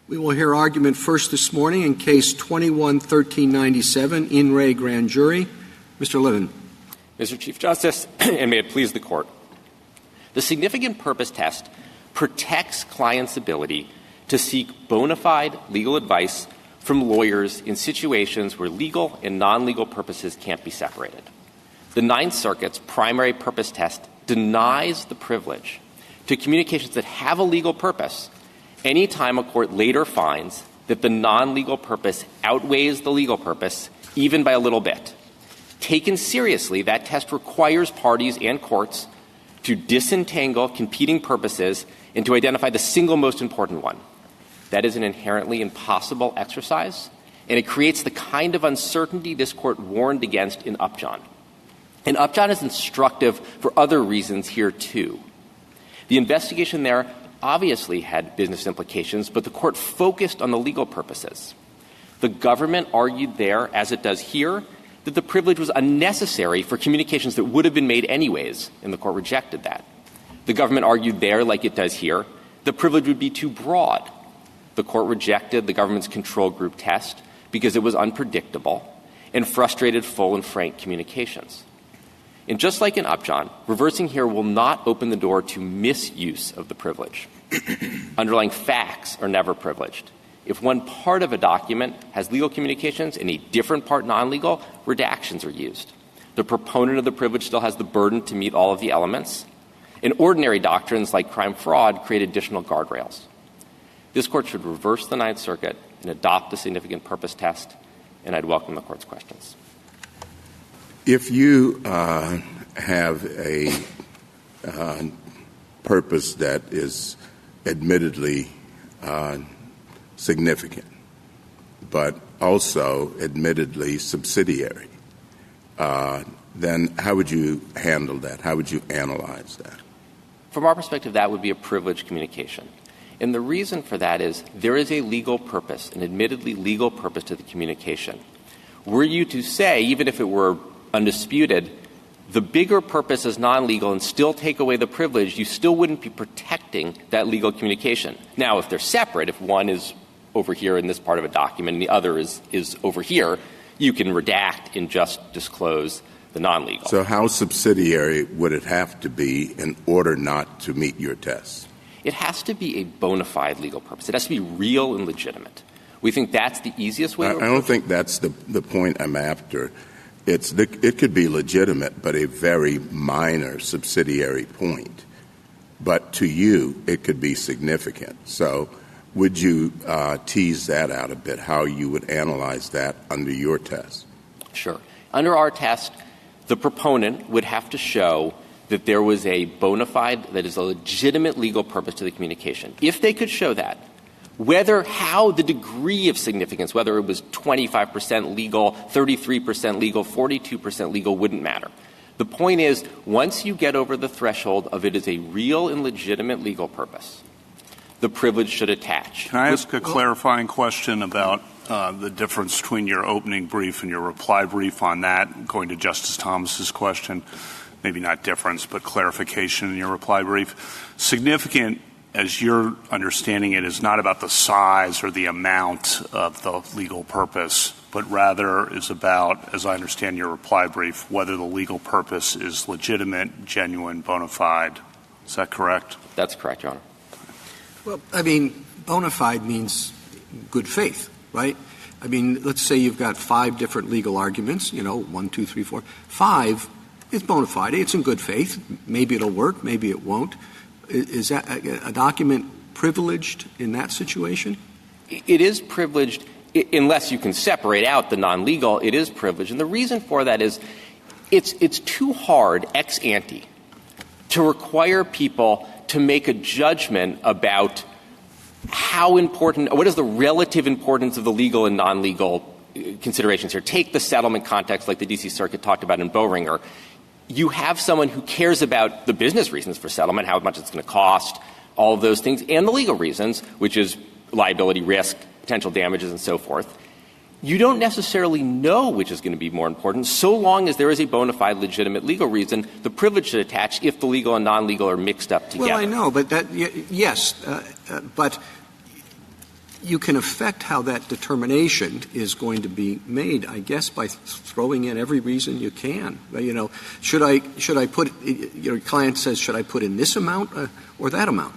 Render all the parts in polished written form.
We will hear argument first this morning in Case 21-1397, In Re Grand Jury. Mr. Levin. Mr. Chief Justice, and may it please the Court, the significant purpose test protects clients' ability to seek bona fide legal advice from lawyers in situations where legal and non-legal purposes can't be separated. The Ninth Circuit's primary purpose test denies the privilege to communications that have a legal purpose any time a court later finds that the non-legal purpose outweighs the legal purpose, even by a little bit. Taken seriously, that test requires parties and courts to disentangle competing purposes and to identify the single most important one. That is an inherently impossible exercise, and it creates the kind of uncertainty this Court warned against in Upjohn. And Upjohn is instructive for other reasons here, too. The investigation there obviously had business implications, but the Court focused on the legal purposes. The government argued there, as it does here, that the privilege was unnecessary for communications that would have been made anyways, and the Court rejected that. The government argued there, like it does here, the privilege would be too broad. The Court rejected the government's control group test because it was unpredictable and frustrated full and frank communications. And just like in Upjohn, reversing here will not open the door to misuse of the privilege. Underlying facts are never privileged. If one part of a document has legal communications and a different part non-legal, redactions are used. The proponent of the privilege still has the burden to meet all of the elements. And ordinary doctrines like crime fraud create additional guardrails. This Court should reverse the Ninth Circuit and adopt the significant purpose test, and I'd welcome the Court's questions. If you have a purpose that is admittedly significant, but also admittedly subsidiary, then how would you handle that? How would you analyze that? From our perspective, that would be a privileged communication. And the reason for that is there is a legal purpose, an admittedly legal purpose to the communication. Were you to say, even if it were undisputed, the bigger purpose is non-legal and still take away the privilege, you still wouldn't be protecting that legal communication. Now, if they're separate, if one is over here in this part of a document and the other is over here, you can redact and just disclose the non-legal. So how subsidiary would it have to be in order not to meet your test? It has to be a bona fide legal purpose. It has to be real and legitimate. We think that's the easiest way. I don't think that's the point I'm after. It could be legitimate, but a very minor subsidiary point. But to you, it could be significant. So would you tease that out a bit, how you would analyze that under your test? Sure. Under our test, the proponent would have to show that there was a bona fide, that is a legitimate legal purpose to the communication. If they could show that, how the degree of significance, whether it was 25% legal, 33% legal, 42% legal, wouldn't matter. The point is, once you get over the threshold of it is a real and legitimate legal purpose, the privilege should attach. Can I ask a clarifying question about the difference between your opening brief and your reply brief on that, going to Justice Thomas's question? Maybe not difference, but clarification in your reply brief. Significant, as you're understanding it, is not about the size or the amount of the legal purpose, but rather is about, as I understand your reply brief, whether the legal purpose is legitimate, genuine, bona fide. Is that correct? That's correct, Your Honor. Well, I mean, bona fide means good faith, right? I mean, let's say you've got 5 different legal arguments, 1, 2, 3, 4. 5 is bona fide. It's in good faith. Maybe it'll work. Maybe it won't. Is that a document privileged in that situation? It is privileged unless you can separate out the non-legal. It is privileged. And the reason for that is it's too hard ex ante to require people to make a judgment about how important, what is the relative importance of the legal and non-legal considerations here. Take the settlement context like the D.C. Circuit talked about in Boehringer. You have someone who cares about the business reasons for settlement, how much it's going to cost, all of those things, and the legal reasons, which is liability, risk, potential damages, and so forth. You don't necessarily know which is going to be more important. So long as there is a bona fide, legitimate legal reason, the privilege should attach if the legal and non-legal are mixed up together. Well, I know, but but you can affect how that determination is going to be made, I guess, by throwing in every reason you can. Should I put, your client says, should I put in this amount or that amount?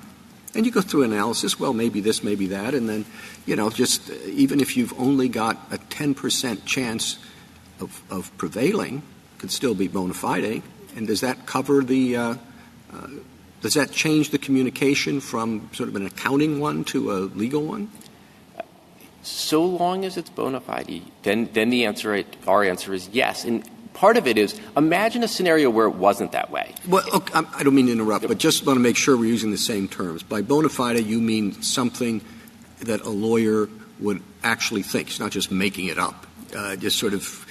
And you go through analysis, well, maybe this, maybe that, and then, just even if you've only got a 10% chance of prevailing, it could still be bona fide. And does that cover does that change the communication from sort of an accounting one to a legal one? So long as it's bona fide, then our answer is yes. And part of it is, imagine a scenario where it wasn't that way. Well, okay, I don't mean to interrupt, but just want to make sure we're using the same terms. By bona fide, you mean something that a lawyer would actually think. It's not just making it up. Just sort of,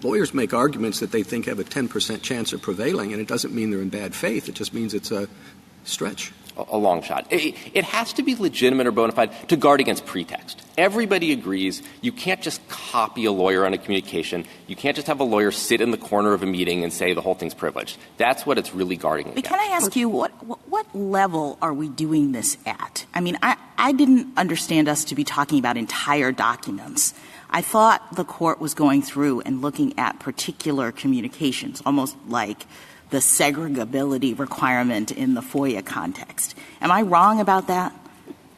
lawyers make arguments that they think have a 10% chance of prevailing, and it doesn't mean they're in bad faith. It just means it's a stretch. A long shot. It has to be legitimate or bona fide to guard against pretext. Everybody agrees you can't just copy a lawyer on a communication. You can't just have a lawyer sit in the corner of a meeting and say the whole thing's privileged. That's what it's really guarding against. Can I ask you, what level are we doing this at? I mean, I didn't understand us to be talking about entire documents. I thought the court was going through and looking at particular communications, almost like the segregability requirement in the FOIA context. Am I wrong about that?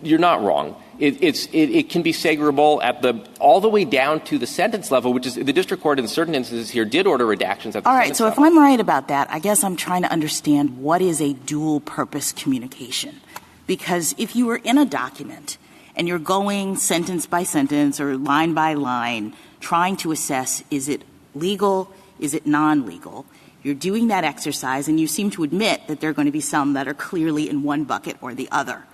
You're not wrong. It can be segregable all the way down to the sentence level, which is the district court in certain instances here did order redactions at the All right, sentence so level. if I'm right about that, I guess I'm trying to understand what is a dual-purpose communication. Because if you were in a document and you're going sentence by sentence or line by line trying to assess, is it legal, is it non-legal, you're doing that exercise, and you seem to admit that there are going to be some that are clearly in one bucket or the other.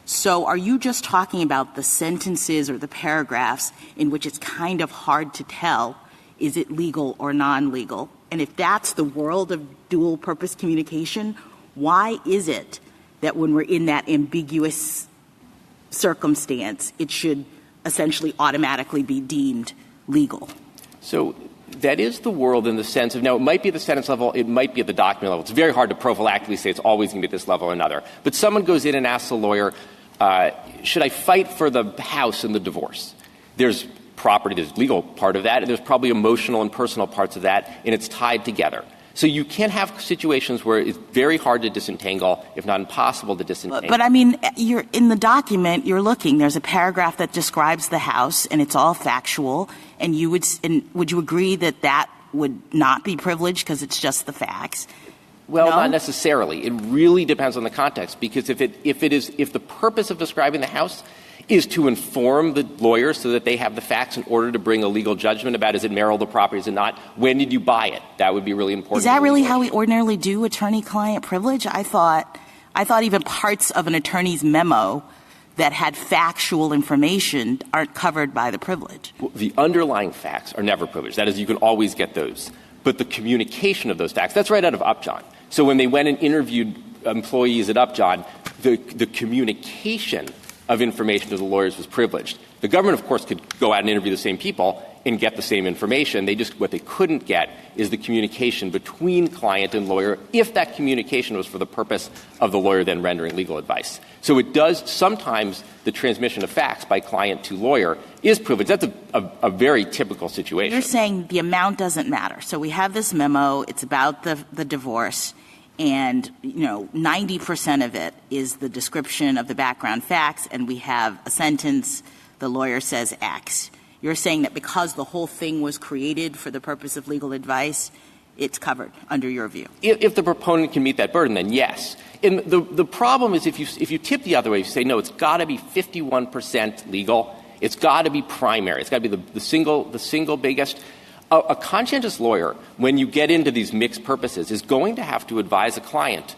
So are you just talking about the sentences or the paragraphs in which it's kind of hard to tell, is it legal or non-legal? And if that's the world of dual-purpose communication, why is it that when we're in that ambiguous circumstance, it should essentially automatically be deemed legal? So that is the world in the sense of, now, it might be at the sentence level, it might be at the document level. It's very hard to prophylactically say it's always going to be at this level or another. But someone goes in and asks a lawyer, should I fight for the house in the divorce? There's property, there's legal part of that, and there's probably emotional and personal parts of that, and it's tied together. So you can have situations where it's very hard to disentangle, if not impossible to disentangle. But I mean, you're in the document, you're looking, there's a paragraph that describes the house, and it's all factual, and would you agree that that would not be privileged because it's just the facts? Well, no? Not necessarily. It really depends on the context, because if the purpose of describing the house is to inform the lawyer so that they have the facts in order to bring a legal judgment about is it marital property, is it not, when did you buy it? That would be really important. Is that really how we ordinarily do attorney-client privilege? I thought even parts of an attorney's memo that had factual information aren't covered by the privilege. Well, the underlying facts are never privileged. That is, you can always get those. But the communication of those facts, that's right out of Upjohn. So when they went and interviewed employees at Upjohn, the communication of information to the lawyers was privileged. The government, of course, could go out and interview the same people and get the same information. What they couldn't get is the communication between client and lawyer if that communication was for the purpose of the lawyer then rendering legal advice. So it does sometimes the transmission of facts by client to lawyer is privileged. That's a very typical situation. You're saying the amount doesn't matter. So we have this memo. It's about the divorce. And, 90% of it is the description of the background facts, and we have a sentence, the lawyer says X. You're saying that because the whole thing was created for the purpose of legal advice, it's covered under your view? If the proponent can meet that burden, then yes. And the problem is if you tip the other way, you say, no, it's got to be 51% legal. It's got to be primary. It's got to be the single biggest. A conscientious lawyer, when you get into these mixed purposes, is going to have to advise a client.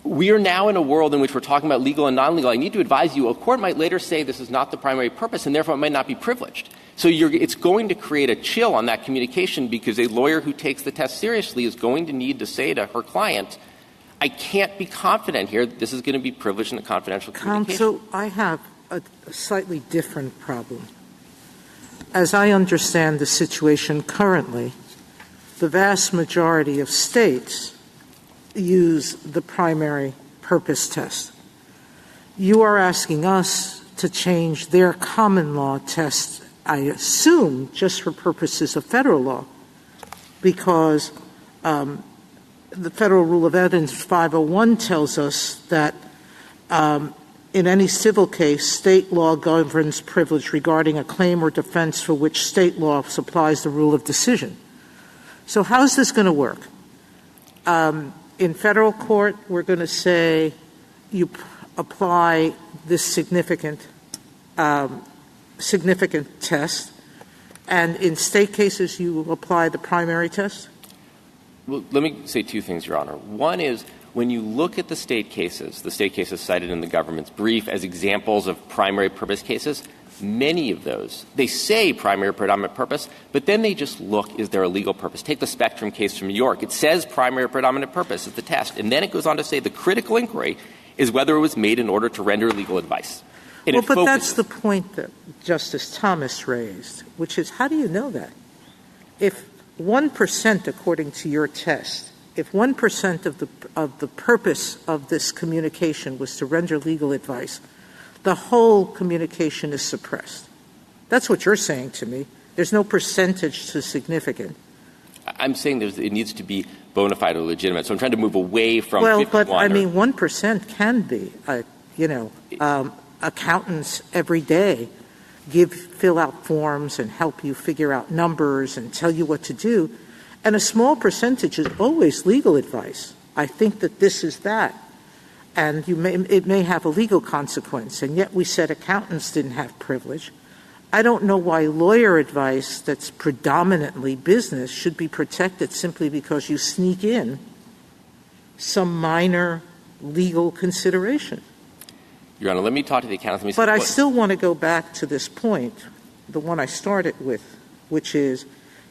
We are now in a world in which we're talking about legal and non-legal. I need to advise you. A court might later say this is not the primary purpose, and therefore it might not be privileged. So it's going to create a chill on that communication, because a lawyer who takes the test seriously is going to need to say to her client, I can't be confident here that this is going to be privileged in the confidential communication. Counsel, I have a slightly different problem. As I understand the situation currently, the vast majority of states use the primary purpose test. you are asking us to change their common law test, I assume, just for purposes of federal law, because the Federal Rule of Evidence 501 tells us that in any civil case, state law governs privilege regarding a claim or defense for which state law supplies the rule of decision. So how is this going to work? In federal court, we're going to say you apply this significant test, and in state cases you apply the primary test? Well, let me say two things, Your Honor. One is, when you look at the state cases cited in the government's brief as examples of primary purpose cases, many of those, they say primary predominant purpose, but then they just look, is there a legal purpose? Take the Spectrum case from New York. It says primary predominant purpose is the test. And then it goes on to say the critical inquiry is whether it was made in order to render legal advice. And but that's the point that Justice Thomas raised, which is, how do you know that? If 1%, according to your test, if 1% of the purpose of this communication was to render legal advice, the whole communication is suppressed. That's what you're saying to me. There's no percentage to significant. I'm saying it needs to be bona fide or legitimate. So I'm trying to move away from 51. Well, but I mean, 1% can be. Accountants every day fill out forms and help you figure out numbers and tell you what to do. And a small percentage is always legal advice. I think that this is that. And it may have a legal consequence. And yet we said accountants didn't have privilege. I don't know why lawyer advice that's predominantly business should be protected simply because you sneak in some minor legal consideration. Your Honor, let me talk to the accountants. But I still want to go back to this point, the one I started with, which is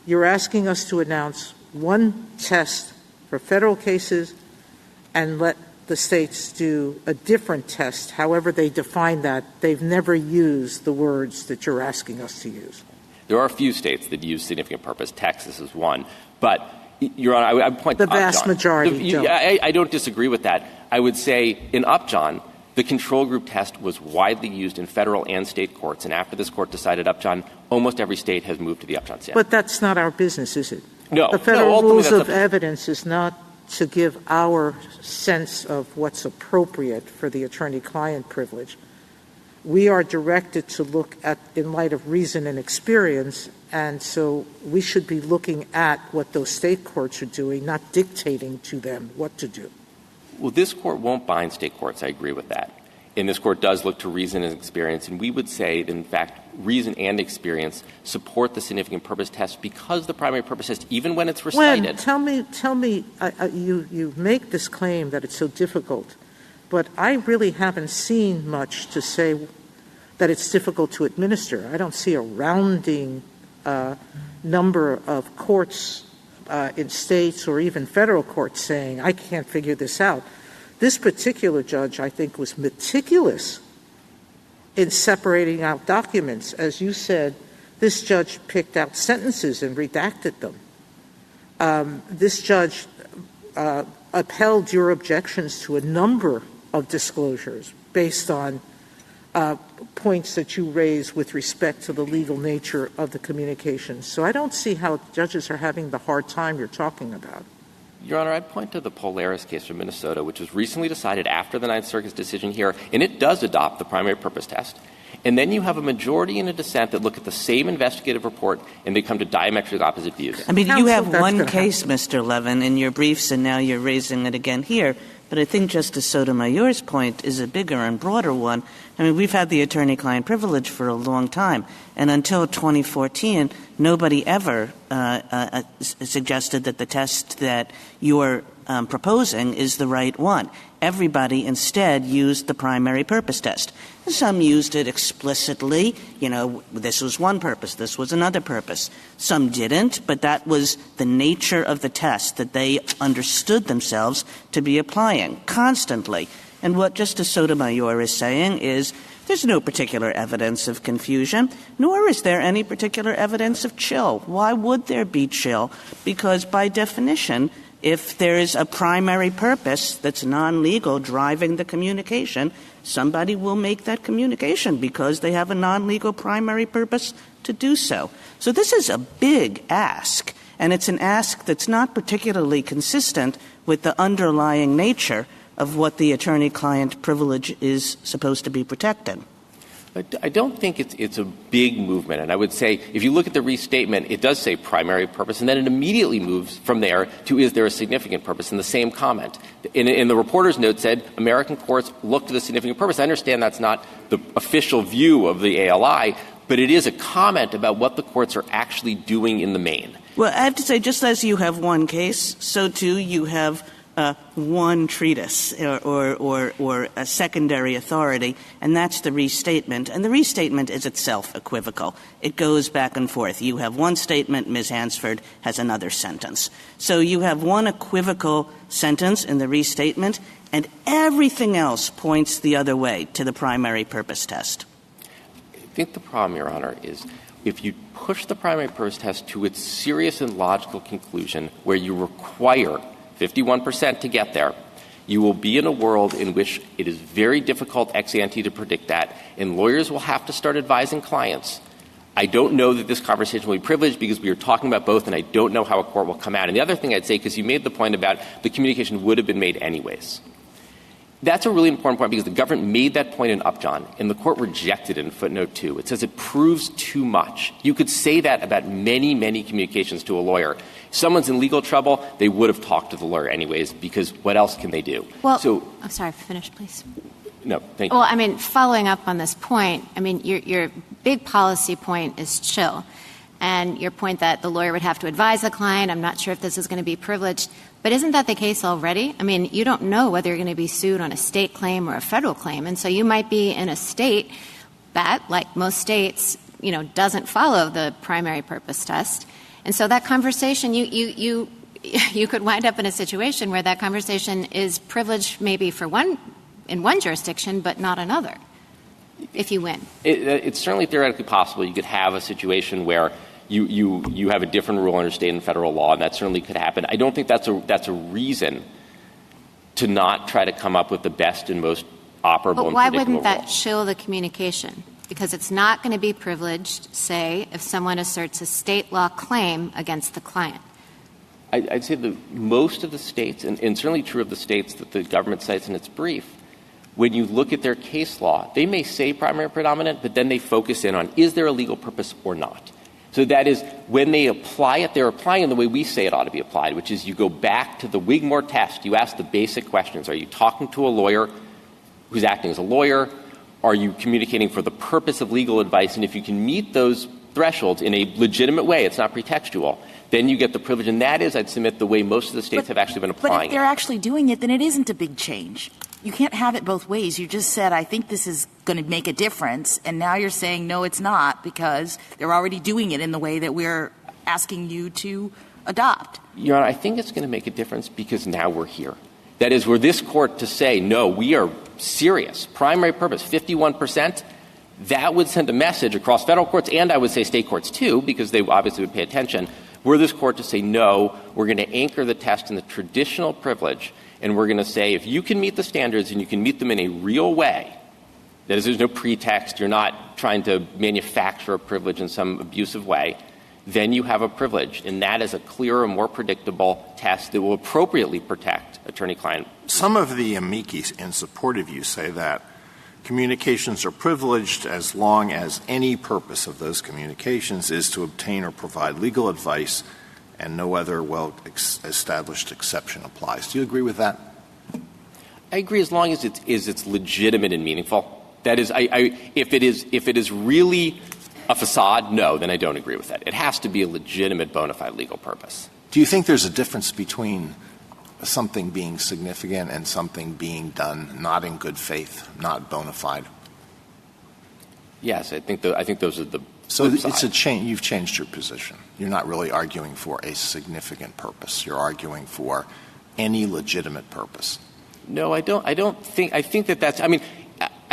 you're asking us to announce one test for federal cases and let the states do a different test, however they define that. They've never used the words that you're asking us to use. There are a few states that use significant purpose. Texas is one. But, Your Honor, I would point to the vast majority don't. I don't disagree with that. I would say in Upjohn, the control group test was widely used in federal and state courts. And after this court decided Upjohn, almost every state has moved to the Upjohn standard. But that's not our business, is it? No. The federal rules of evidence is not to give our sense of what's appropriate for the attorney-client privilege. We are directed to look at, in light of reason and experience, and so we should be looking at what those state courts are doing, not dictating to them what to do. Well, this court won't bind state courts. I agree with that. And this court does look to reason and experience, and we would say that, in fact, reason and experience support the significant purpose test because the primary purpose test, even when it's recited. Tell me, you make this claim that it's so difficult, but I really haven't seen much to say that it's difficult to administer. I don't see a rounding number of courts in states or even federal courts saying, I can't figure this out. This particular judge, I think, was meticulous in separating out documents. As you said, this judge picked out sentences and redacted them. This judge upheld your objections to a number of disclosures based on points that you raised with respect to the legal nature of the communications. So I don't see how judges are having the hard time you're talking about. Your Honor, I'd point to the Polaris case from Minnesota, which was recently decided after the Ninth Circuit's decision here, and it does adopt the primary purpose test. And then you have a majority and a dissent that look at the same investigative report, and they come to diametrically opposite views. I mean, you have one case, Mr. Levin, in your briefs, and now you're raising it again here. But I think Justice Sotomayor's point is a bigger and broader one. I mean, we've had the attorney-client privilege for a long time, and until 2014, nobody ever suggested that the test that you're proposing is the right one. Everybody instead used the primary purpose test. Some used it explicitly. You know, this was one purpose, this was another purpose. Some didn't, but that was the nature of the test that they understood themselves to be applying constantly. And what Justice Sotomayor is saying is there's no particular evidence of confusion, nor is there any particular evidence of chill. Why would there be chill? Because by definition, if there is a primary purpose that's non-legal driving the communication, somebody will make that communication because they have a non-legal primary purpose to do so. So this is a big ask, and it's an ask that's not particularly consistent with the underlying nature of what the attorney-client privilege is supposed to be protected. I don't think it's a big movement. And I would say if you look at the restatement, it does say primary purpose, and then it immediately moves from there to is there a significant purpose in the same comment. In the reporter's note said American courts look to the significant purpose. I understand that's not the official view of the ALI, but it is a comment about what the courts are actually doing in the main. Well, I have to say, just as you have one case, so too you have one treatise or a secondary authority, and that's the restatement. And the restatement is itself equivocal. It goes back and forth. You have one statement, Ms. Hansford has another sentence. So you have one equivocal sentence in the restatement, and everything else points the other way to the primary purpose test. I think the problem, Your Honor, is if you push the primary purpose test to its serious and logical conclusion where you require 51% to get there, you will be in a world in which it is very difficult ex ante to predict that, and lawyers will have to start advising clients. I don't know that this conversation will be privileged because we are talking about both, and I don't know how a court will come out. And the other thing I'd say, because you made the point about the communication would have been made anyways. That's a really important point because the government made that point in Upjohn, and the court rejected it in footnote 2. It says it proves too much. You could say that about many, many communications to a lawyer. If someone's in legal trouble, they would have talked to the lawyer anyways, because what else can they do? Well, I'm sorry, finish, please. No, thank you. Well, I mean, following up on this point, I mean, your big policy point is chill. And your point that the lawyer would have to advise the client, I'm not sure if this is going to be privileged. But isn't that the case already? I mean, you don't know whether you're going to be sued on a state claim or a federal claim. And so you might be in a state that, like most states, doesn't follow the primary purpose test. And so that conversation, you could wind up in a situation where that conversation is privileged maybe in one jurisdiction, but not another, if you win. It's certainly theoretically possible you could have a situation where you have a different rule under state and federal law, and that certainly could happen. I don't think that's a reason to not try to come up with the best and most operable and predictable rule. But why wouldn't that chill the communication? Because it's not going to be privileged, say, if someone asserts a state law claim against the client. I'd say that most of the states, and certainly true of the states that the government cites in its brief, when you look at their case law, they may say primary predominant, but then they focus in on is there a legal purpose or not. So that is, when they apply it, they're applying it the way we say it ought to be applied, which is you go back to the Wigmore test. You ask the basic questions. Are you talking to a lawyer who's acting as a lawyer? Are you communicating for the purpose of legal advice? And if you can meet those thresholds in a legitimate way, it's not pretextual, then you get the privilege. And that is, I'd submit, the way most of the states have actually been applying it. But if they're actually doing it, then it isn't a big change. You can't have it both ways. You just said, I think this is going to make a difference, and now you're saying, no, it's not, because they're already doing it in the way that we're asking you to adopt. Your Honor, I think it's going to make a difference because now we're here. That is, were this court to say, no, we are serious, primary purpose, 51%, that would send a message across federal courts, and I would say state courts too, because they obviously would pay attention. Were this court to say, no, we're going to anchor the test in the traditional privilege, and we're going to say if you can meet the standards and you can meet them in a real way, that is, there's no pretext, you're not trying to manufacture a privilege in some abusive way, then you have a privilege. And that is a clearer, more predictable test that will appropriately protect attorney-client. Some of the amici in support of you say that communications are privileged as long as any purpose of those communications is to obtain or provide legal advice and no other well-established exception applies. Do you agree with that? I agree as long as it's legitimate and meaningful. That is, if it is really a facade, no, then I don't agree with that. It has to be a legitimate, bona fide legal purpose. Do you think there's a difference between something being significant and something being done not in good faith, not bona fide? Yes, I think those are the So it's a change. You've changed your position. You're not really arguing for a significant purpose. You're arguing for any legitimate purpose. No, I don't think. I think that's. I mean,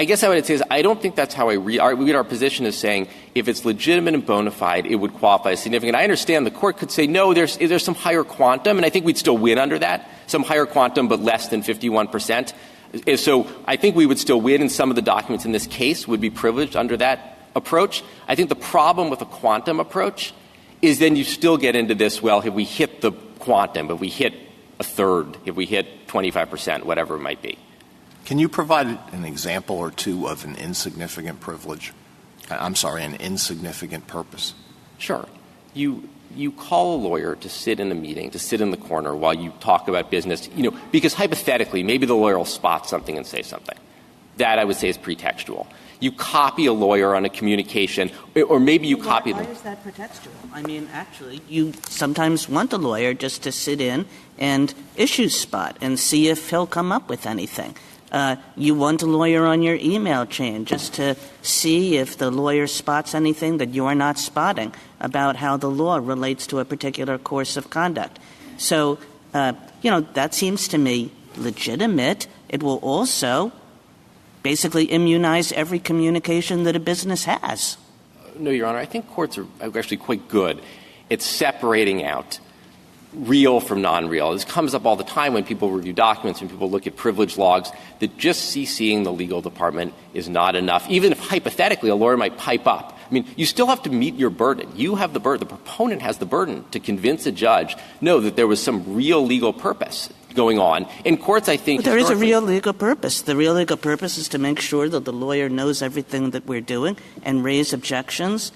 I guess I would say is I don't think that's how I read our position as saying if it's legitimate and bona fide, it would qualify as significant. I understand the court could say, no, there's some higher quantum, and I think we'd still win under that, some higher quantum but less than 51%. So I think we would still win, and some of the documents in this case would be privileged under that approach. I think the problem with a quantum approach is then you still get into this, well, if we hit the quantum, if we hit a third, if we hit 25%, whatever it might be. Can you provide an example or two of an insignificant privilege? I'm sorry, an insignificant purpose? Sure. You call a lawyer to sit in a meeting, to sit in the corner while you talk about business, because hypothetically, maybe the lawyer will spot something and say something. That, I would say, is pretextual. You copy a lawyer on a communication, or maybe you copy them. Why is that pretextual? I mean, actually, you sometimes want a lawyer just to sit in and issue spot and see if he'll come up with anything. You want a lawyer on your email chain just to see if the lawyer spots anything that you're not spotting about how the law relates to a particular course of conduct. So, that seems to me legitimate. It will also basically immunize every communication that a business has. No, Your Honor. I think courts are actually quite good at separating out real from non-real. This comes up all the time when people review documents, when people look at privilege logs, that just CCing the legal department is not enough, even if hypothetically a lawyer might pipe up. I mean, you still have to meet your burden. You have the burden. The proponent has the burden to convince a judge, no, that there was some real legal purpose going on. In courts, I think— But there is a real legal purpose. The real legal purpose is to make sure that the lawyer knows everything that we're doing and raise objections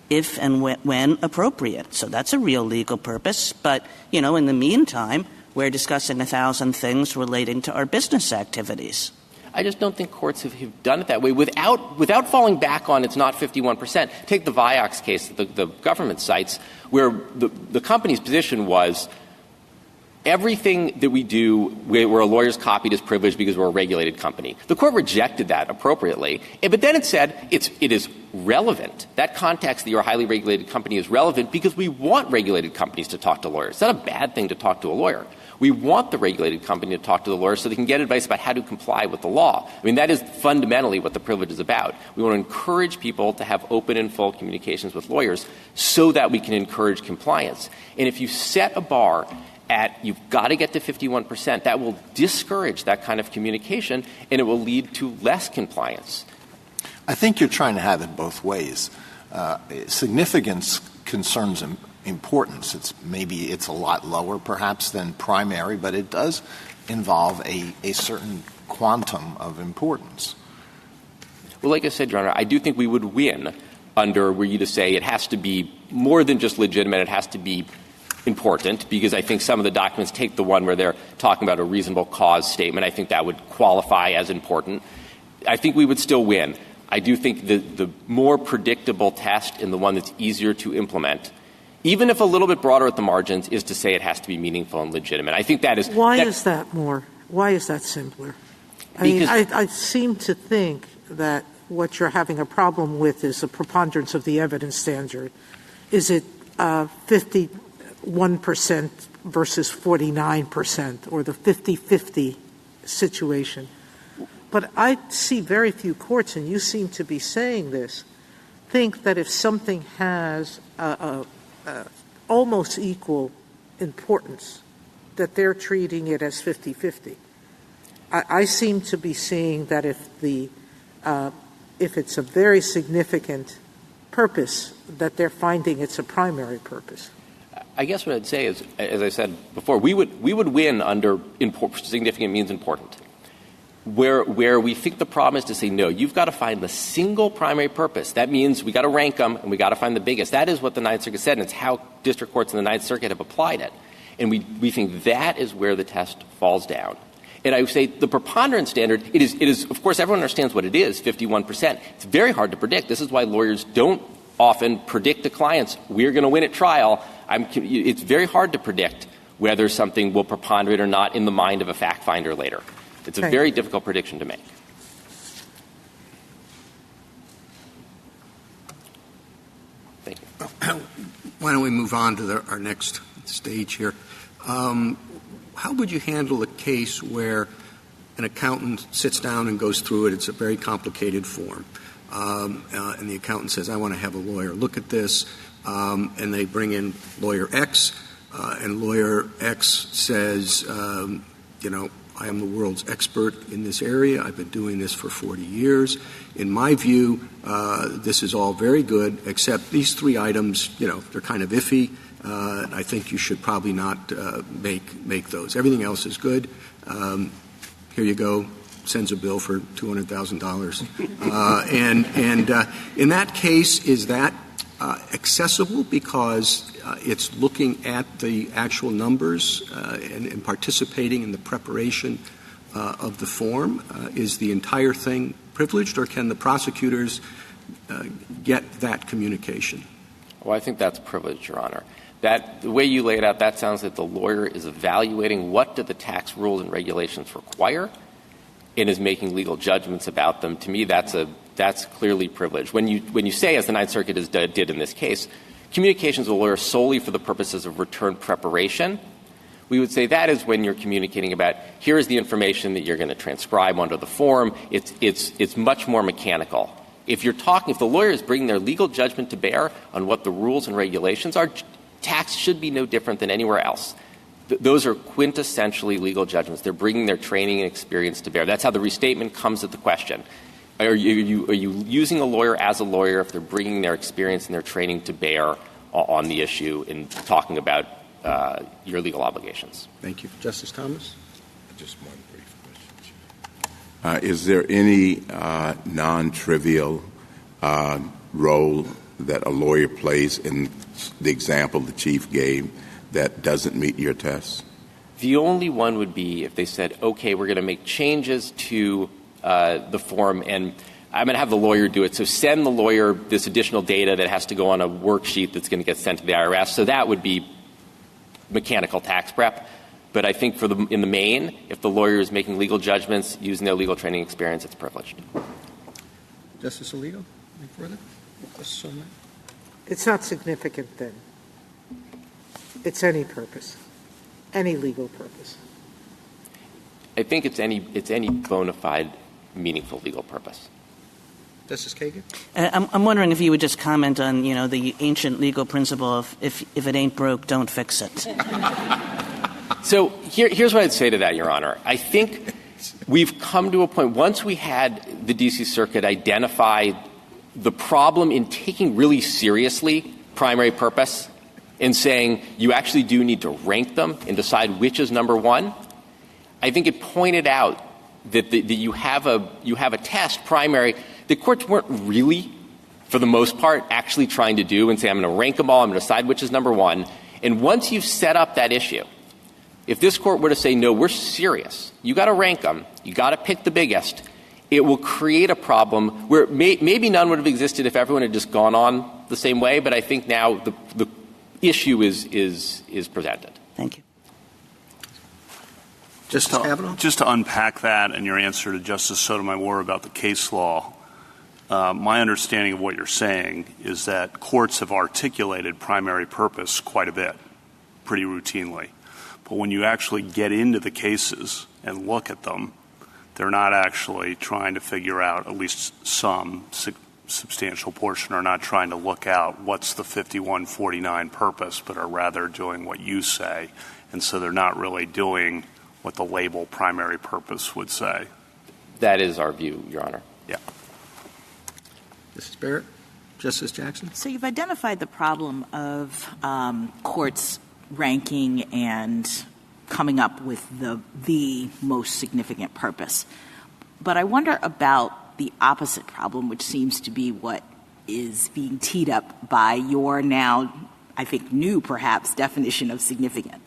if and when appropriate. So that's a real legal purpose. But, in the meantime, we're discussing 1,000 things relating to our business activities. I just don't think courts have done it that way without falling back on it's not 51%. Take the Vioxx case that the government cites, where the company's position was everything that we do where a lawyer's copied is privileged because we're a regulated company. The court rejected that appropriately, but then it said it is relevant. That context that you're a highly regulated company is relevant because we want regulated companies to talk to lawyers. It's not a bad thing to talk to a lawyer. We want the regulated company to talk to the lawyer so they can get advice about how to comply with the law. I mean, that is fundamentally what the privilege is about. We want to encourage people to have open and full communications with lawyers so that we can encourage compliance. And if you set a bar at you've got to get to 51%, that will discourage that kind of communication, and it will lead to less compliance. I think you're trying to have it both ways. Significance concerns importance. It's a lot lower perhaps than primary, but it does involve a certain quantum of importance. Well, like I said, Your Honor, I do think we would win under were you to say it has to be more than just legitimate, it has to be important, because I think some of the documents take the one where they're talking about a reasonable cause statement. I think that would qualify as important. I think we would still win. I do think the more predictable test and the one that's easier to implement, even if a little bit broader at the margins, is to say it has to be meaningful and legitimate. I think that is— Why is that simpler? I seem to think that what you're having a problem with is the preponderance of the evidence standard. Is it 51% versus 49% or the 50-50 situation? But I see very few courts, and you seem to be saying this, think that if something has almost equal importance, that they're treating it as 50-50. I seem to be seeing that if it's a very significant purpose, that they're finding it's a primary purpose. I guess what I'd say is, as I said before, we would win under significant means important. Where we think the problem is to say, no, you've got to find the single primary purpose. That means we got to rank them and we got to find the biggest. That is what the Ninth Circuit said, and it's how district courts in the Ninth Circuit have applied it. And we think that is where the test falls down. And I would say the preponderance standard, it is, of course, everyone understands what it is, 51%. It's very hard to predict. This is why lawyers don't often predict to clients, we're going to win at trial. It's very hard to predict whether something will preponderate or not in the mind of a fact finder later. It's a very difficult prediction to make. Thank you. Why don't we move on to our next stage here? How would you handle a case where an accountant sits down and goes through it. It's a very complicated form. And the accountant says, I want to have a lawyer look at this. And they bring in lawyer X, and lawyer X says, I am the world's expert in this area. I've been doing this for 40 years. In my view, this is all very good, except these three items, they're kind of iffy. I think you should probably not make those. Everything else is good. Here you go. Sends a bill for $200,000. And in that case, is that accessible because it's looking at the actual numbers and participating in the preparation of the form? Is the entire thing privileged, or can the prosecutors get that communication? Well, I think that's privileged, Your Honor. The way you lay it out, that sounds like the lawyer is evaluating what do the tax rules and regulations require and is making legal judgments about them. To me, that's clearly privileged. When you say, as the Ninth Circuit did in this case, communications with a lawyer solely for the purposes of return preparation, we would say that is when you're communicating about here is the information that you're going to transcribe onto the form. It's much more mechanical. If the lawyer is bringing their legal judgment to bear on what the rules and regulations are, tax should be no different than anywhere else. Those are quintessentially legal judgments. They're bringing their training and experience to bear. That's how the restatement comes at the question. Are you using a lawyer as a lawyer if they're bringing their experience and their training to bear on the issue and talking about your legal obligations? Thank you. Justice Thomas? Just one brief question. Is there any non-trivial role that a lawyer plays in the example the Chief gave that doesn't meet your test? The only one would be if they said, okay, we're going to make changes to the form, and I'm going to have the lawyer do it. So send the lawyer this additional data that has to go on a worksheet that's going to get sent to the IRS. So that would be mechanical tax prep. But I think in the main, if the lawyer is making legal judgments using their legal training experience, it's privileged. Justice Alito, any further? It's not significant then. It's any purpose, any legal purpose. I think it's any bona fide, meaningful legal purpose. Justice Kagan? I'm wondering if you would just comment on, the ancient legal principle of if it ain't broke, don't fix it. So here's what I'd say to that, Your Honor. I think we've come to a point, once we had the D.C. Circuit identify the problem in taking really seriously primary purpose and saying you actually do need to rank them and decide which is number one, I think it pointed out that you have a test, primary, the courts weren't really, for the most part, actually trying to do and say, I'm going to rank them all, I'm going to decide which is number one. And once you've set up that issue, if this court were to say, no, we're serious, you got to rank them, you got to pick the biggest, it will create a problem where maybe none would have existed if everyone had just gone on the same way, but I think now the issue is presented. Thank you. Just to unpack that and your answer to Justice Sotomayor about the case law, my understanding of what you're saying is that courts have articulated primary purpose quite a bit, pretty routinely. But when you actually get into the cases and look at them, they're not actually trying to figure out, at least some substantial portion are not trying to look out what's the 5149 purpose, but are rather doing what you say. And so they're not really doing what the label primary purpose would say. That is our view, Your Honor. Yeah. Justice Barrett? Justice Jackson? So you've identified the problem of courts ranking and coming up with the most significant purpose. But I wonder about the opposite problem, which seems to be what is being teed up by your now, I think, new perhaps definition of significant,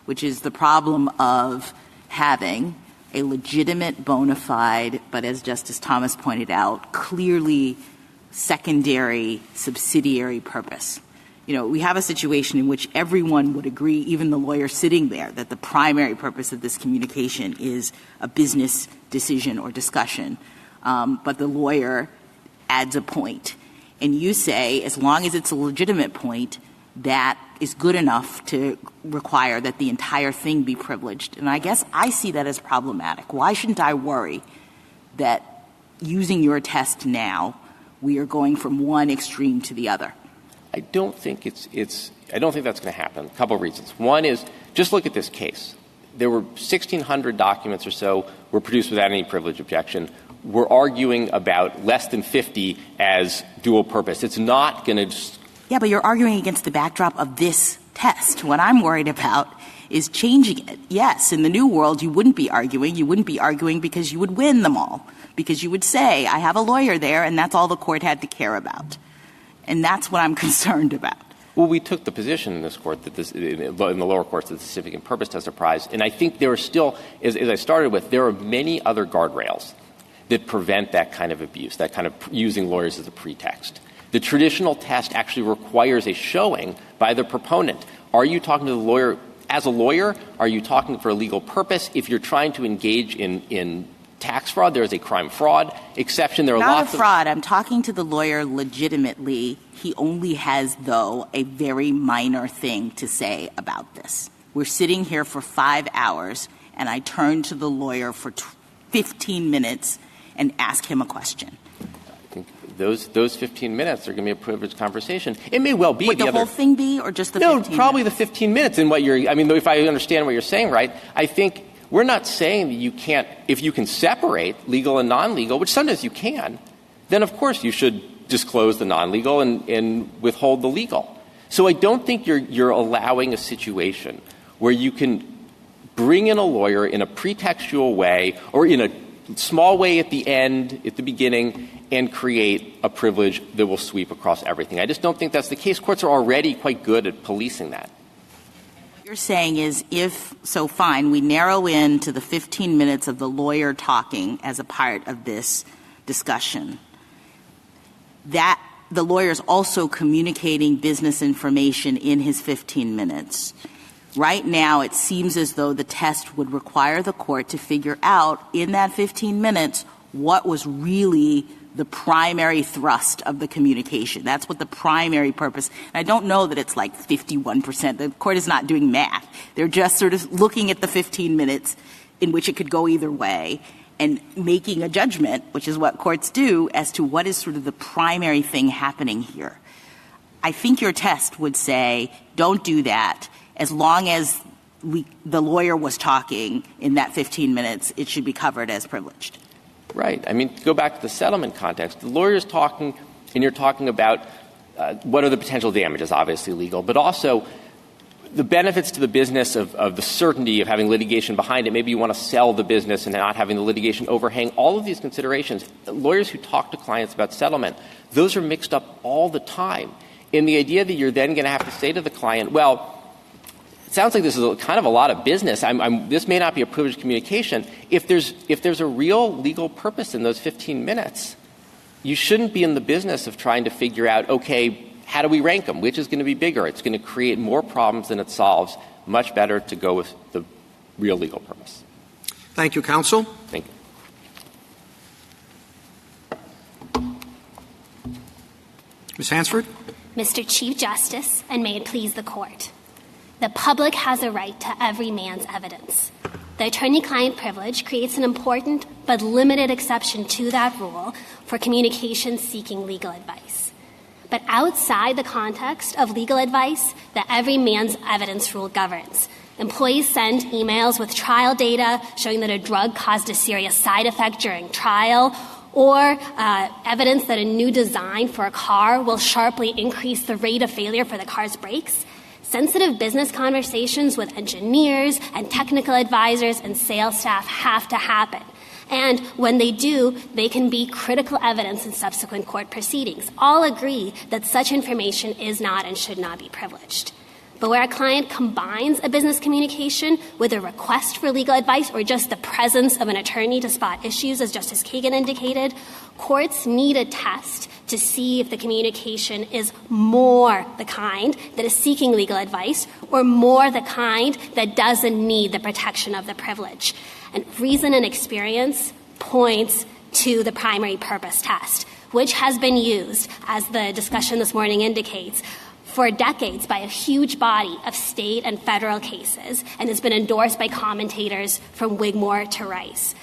which is the problem of having a legitimate, bona fide, but as Justice Thomas pointed out, clearly secondary, subsidiary purpose. We have a situation in which everyone would agree, even the lawyer sitting there, that the primary purpose of this communication is a business decision or discussion. But the lawyer adds a point. And you say, as long as it's a legitimate point, that is good enough to require that the entire thing be privileged. And I guess I see that as problematic. Why shouldn't I worry that using your test now, we are going from one extreme to the other? I don't think I don't think that's going to happen. A couple of reasons. One is, just look at this case. There were 1,600 documents or so were produced without any privilege objection. We're arguing about less than 50 as dual purpose. It's not going to just... Yeah, but you're arguing against the backdrop of this test. What I'm worried about is changing it. Yes, in the new world, you wouldn't be arguing. You wouldn't be arguing because you would win them all, because you would say, I have a lawyer there, and that's all the court had to care about. And that's what I'm concerned about. Well, we took the position in this court that in the lower courts that the significant purpose test applies. And I think there are still, as I started with, there are many other guardrails that prevent that kind of abuse, that kind of using lawyers as a pretext. The traditional test actually requires a showing by the proponent. Are you talking to the lawyer as a lawyer? Are you talking for a legal purpose? If you're trying to engage in tax fraud, there is a crime fraud exception. There are Not lots a fraud. I'm talking to the lawyer legitimately. He only has, though, a very minor thing to say about this. We're sitting here for 5 hours, and I turn to the lawyer for 15 minutes and ask him a question. I think those 15 minutes are going to be a privileged conversation. It may well be Would the whole thing be, or just the 15 minutes? No, probably the 15 minutes. And if I understand what you're saying right, I think we're not saying that you can't, if you can separate legal and non-legal, which sometimes you can, then of course you should disclose the non-legal and withhold the legal. So I don't think you're allowing a situation where you can bring in a lawyer in a pretextual way or in a small way at the end, at the beginning, and create a privilege that will sweep across everything. I just don't think that's the case. Courts are already quite good at policing that. What you're saying is fine, we narrow in to the 15 minutes of the lawyer talking as a part of this discussion. That the lawyer's also communicating business information in his 15 minutes. Right now, it seems as though the test would require the court to figure out in that 15 minutes what was really the primary thrust of the communication. That's what the primary purpose. And I don't know that it's like 51%. The court is not doing math. They're just sort of looking at the 15 minutes in which it could go either way and making a judgment, which is what courts do, as to what is sort of the primary thing happening here. I think your test would say, don't do that. As long as the lawyer was talking in that 15 minutes, it should be covered as privileged. Right. I mean, go back to the settlement context. The lawyer's talking, and you're talking about what are the potential damages, obviously legal, but also the benefits to the business of the certainty of having litigation behind it. Maybe you want to sell the business and not having the litigation overhang. All of these considerations, lawyers who talk to clients about settlement, those are mixed up all the time. And the idea that you're then going to have to say to the client, well, it sounds like this is kind of a lot of business. This may not be a privileged communication. If there's a real legal purpose in those 15 minutes, you shouldn't be in the business of trying to figure out, okay, how do we rank them? Which is going to be bigger? It's going to create more problems than it solves. Much better to go with the real legal purpose. Thank you, counsel. Thank you. Ms. Hansford? Mr. Chief Justice, and may it please the Court. The public has a right to every man's evidence. The attorney-client privilege creates an important but limited exception to that rule for communications seeking legal advice. But outside the context of legal advice, the every man's evidence rule governs. Employees send emails with trial data showing that a drug caused a serious side effect during trial, or evidence that a new design for a car will sharply increase the rate of failure for the car's brakes. Sensitive business conversations with engineers and technical advisors and sales staff have to happen. And when they do, they can be critical evidence in subsequent court proceedings. All agree that such information is not and should not be privileged. But where a client combines a business communication with a request for legal advice or just the presence of an attorney to spot issues, as Justice Kagan indicated, courts need a test to see if the communication is more the kind that is seeking legal advice or more the kind that doesn't need the protection of the privilege. And reason and experience points to the primary purpose test, which has been used, as the discussion this morning indicates, for decades by a huge body of state and federal cases and has been endorsed by commentators from Wigmore to Rice.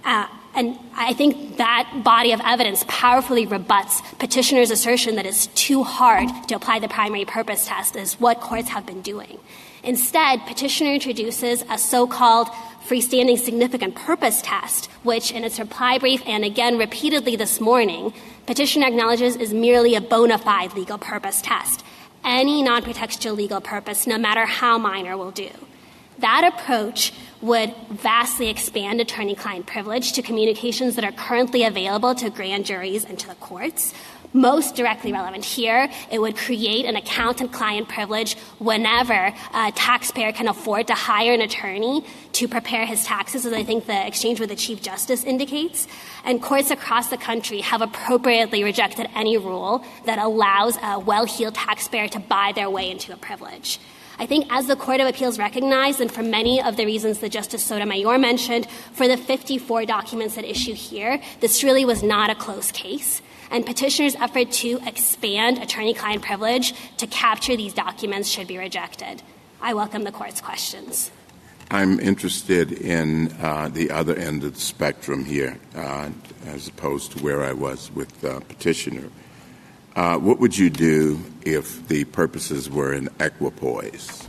And I think that body of evidence powerfully rebuts petitioner's assertion that it's too hard to apply the primary purpose test, is what courts have been doing. Instead, petitioner introduces a so-called freestanding significant purpose test, which in its reply brief and again repeatedly this morning, petitioner acknowledges is merely a bona fide legal purpose test. Any non-pretextual legal purpose, no matter how minor, will do. That approach would vastly expand attorney-client privilege to communications that are currently available to grand juries and to the courts. Most directly relevant here, it would create an accountant-client privilege whenever a taxpayer can afford to hire an attorney to prepare his taxes, as I think the exchange with the Chief Justice indicates. And courts across the country have appropriately rejected any rule that allows a well-heeled taxpayer to buy their way into a privilege. I think as the Court of Appeals recognized, and for many of the reasons that Justice Sotomayor mentioned, for the 54 documents at issue here, this really was not a close case. And petitioners' effort to expand attorney-client privilege to capture these documents should be rejected. I welcome the Court's questions. I'm interested in the other end of the spectrum here, as opposed to where I was with petitioner. What would you do if the purposes were in equipoise,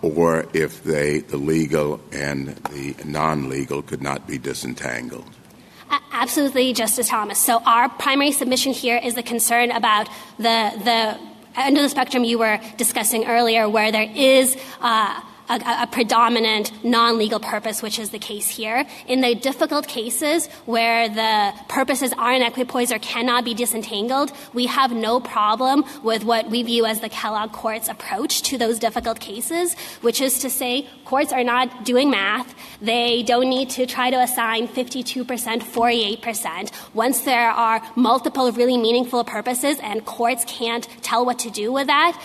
or if the legal and the non-legal could not be disentangled? Absolutely, Justice Thomas. So our primary submission here is the concern about the end of the spectrum you were discussing earlier, where there is a predominant non-legal purpose, which is the case here. In the difficult cases where the purposes are in equipoise or cannot be disentangled, we have no problem with what we view as the Kellogg Court's approach to those difficult cases, which is to say courts are not doing math. They don't need to try to assign 52%, 48%. Once there are multiple really meaningful purposes and courts can't tell what to do with that,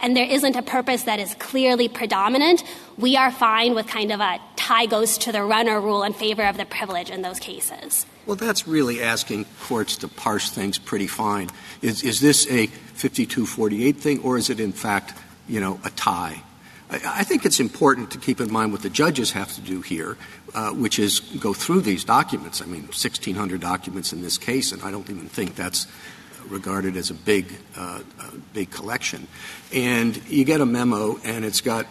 and there isn't a purpose that is clearly predominant, we are fine with kind of a tie goes to the runner rule in favor of the privilege in those cases. Well, that's really asking courts to parse things pretty fine. Is this a 52-48 thing, or is it in fact, a tie? I think it's important to keep in mind what the judges have to do here, which is go through these documents. 1,600 documents in this case, and I don't even think that's regarded as a big collection. And you get a memo, and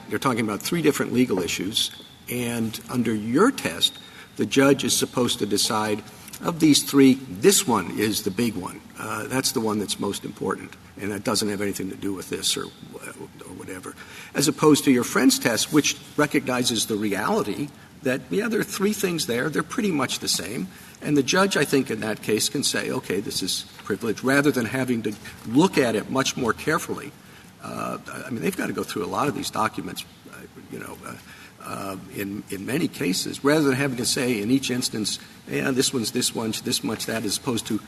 you're talking about 3 different legal issues, and under your test, the judge is supposed to decide, of these 3, this one is the big one. That's the one that's most important, and that doesn't have anything to do with this or whatever. As opposed to your friend's test, which recognizes the reality that, there are 3 things there. They're pretty much the same. And the judge, I think, in that case can say, okay, this is privilege, rather than having to look at it much more carefully. They've got to go through a lot of these documents, in many cases, rather than having to say in each instance, this one's this much that, as opposed to,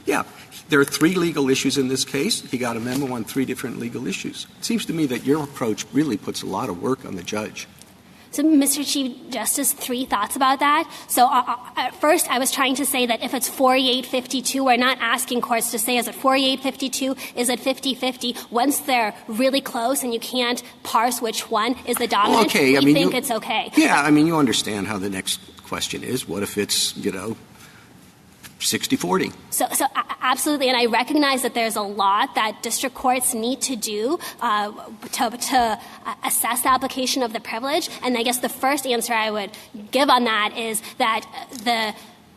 there are 3 legal issues in this case. He got a memo on 3 different legal issues. It seems to me that your approach really puts a lot of work on the judge. So, Mr. Chief Justice, 3 thoughts about that. So, at first, I was trying to say that if it's 48-52, we're not asking courts to say, is it 48-52, is it 50-50? Once they're really close and you can't parse which one is the dominant, we think it's okay. Yeah, you understand how the next question is. What if it's, 60-40? So absolutely, and I recognize that there's a lot that district courts need to do to assess the application of the privilege, and I guess the first answer I would give on that is that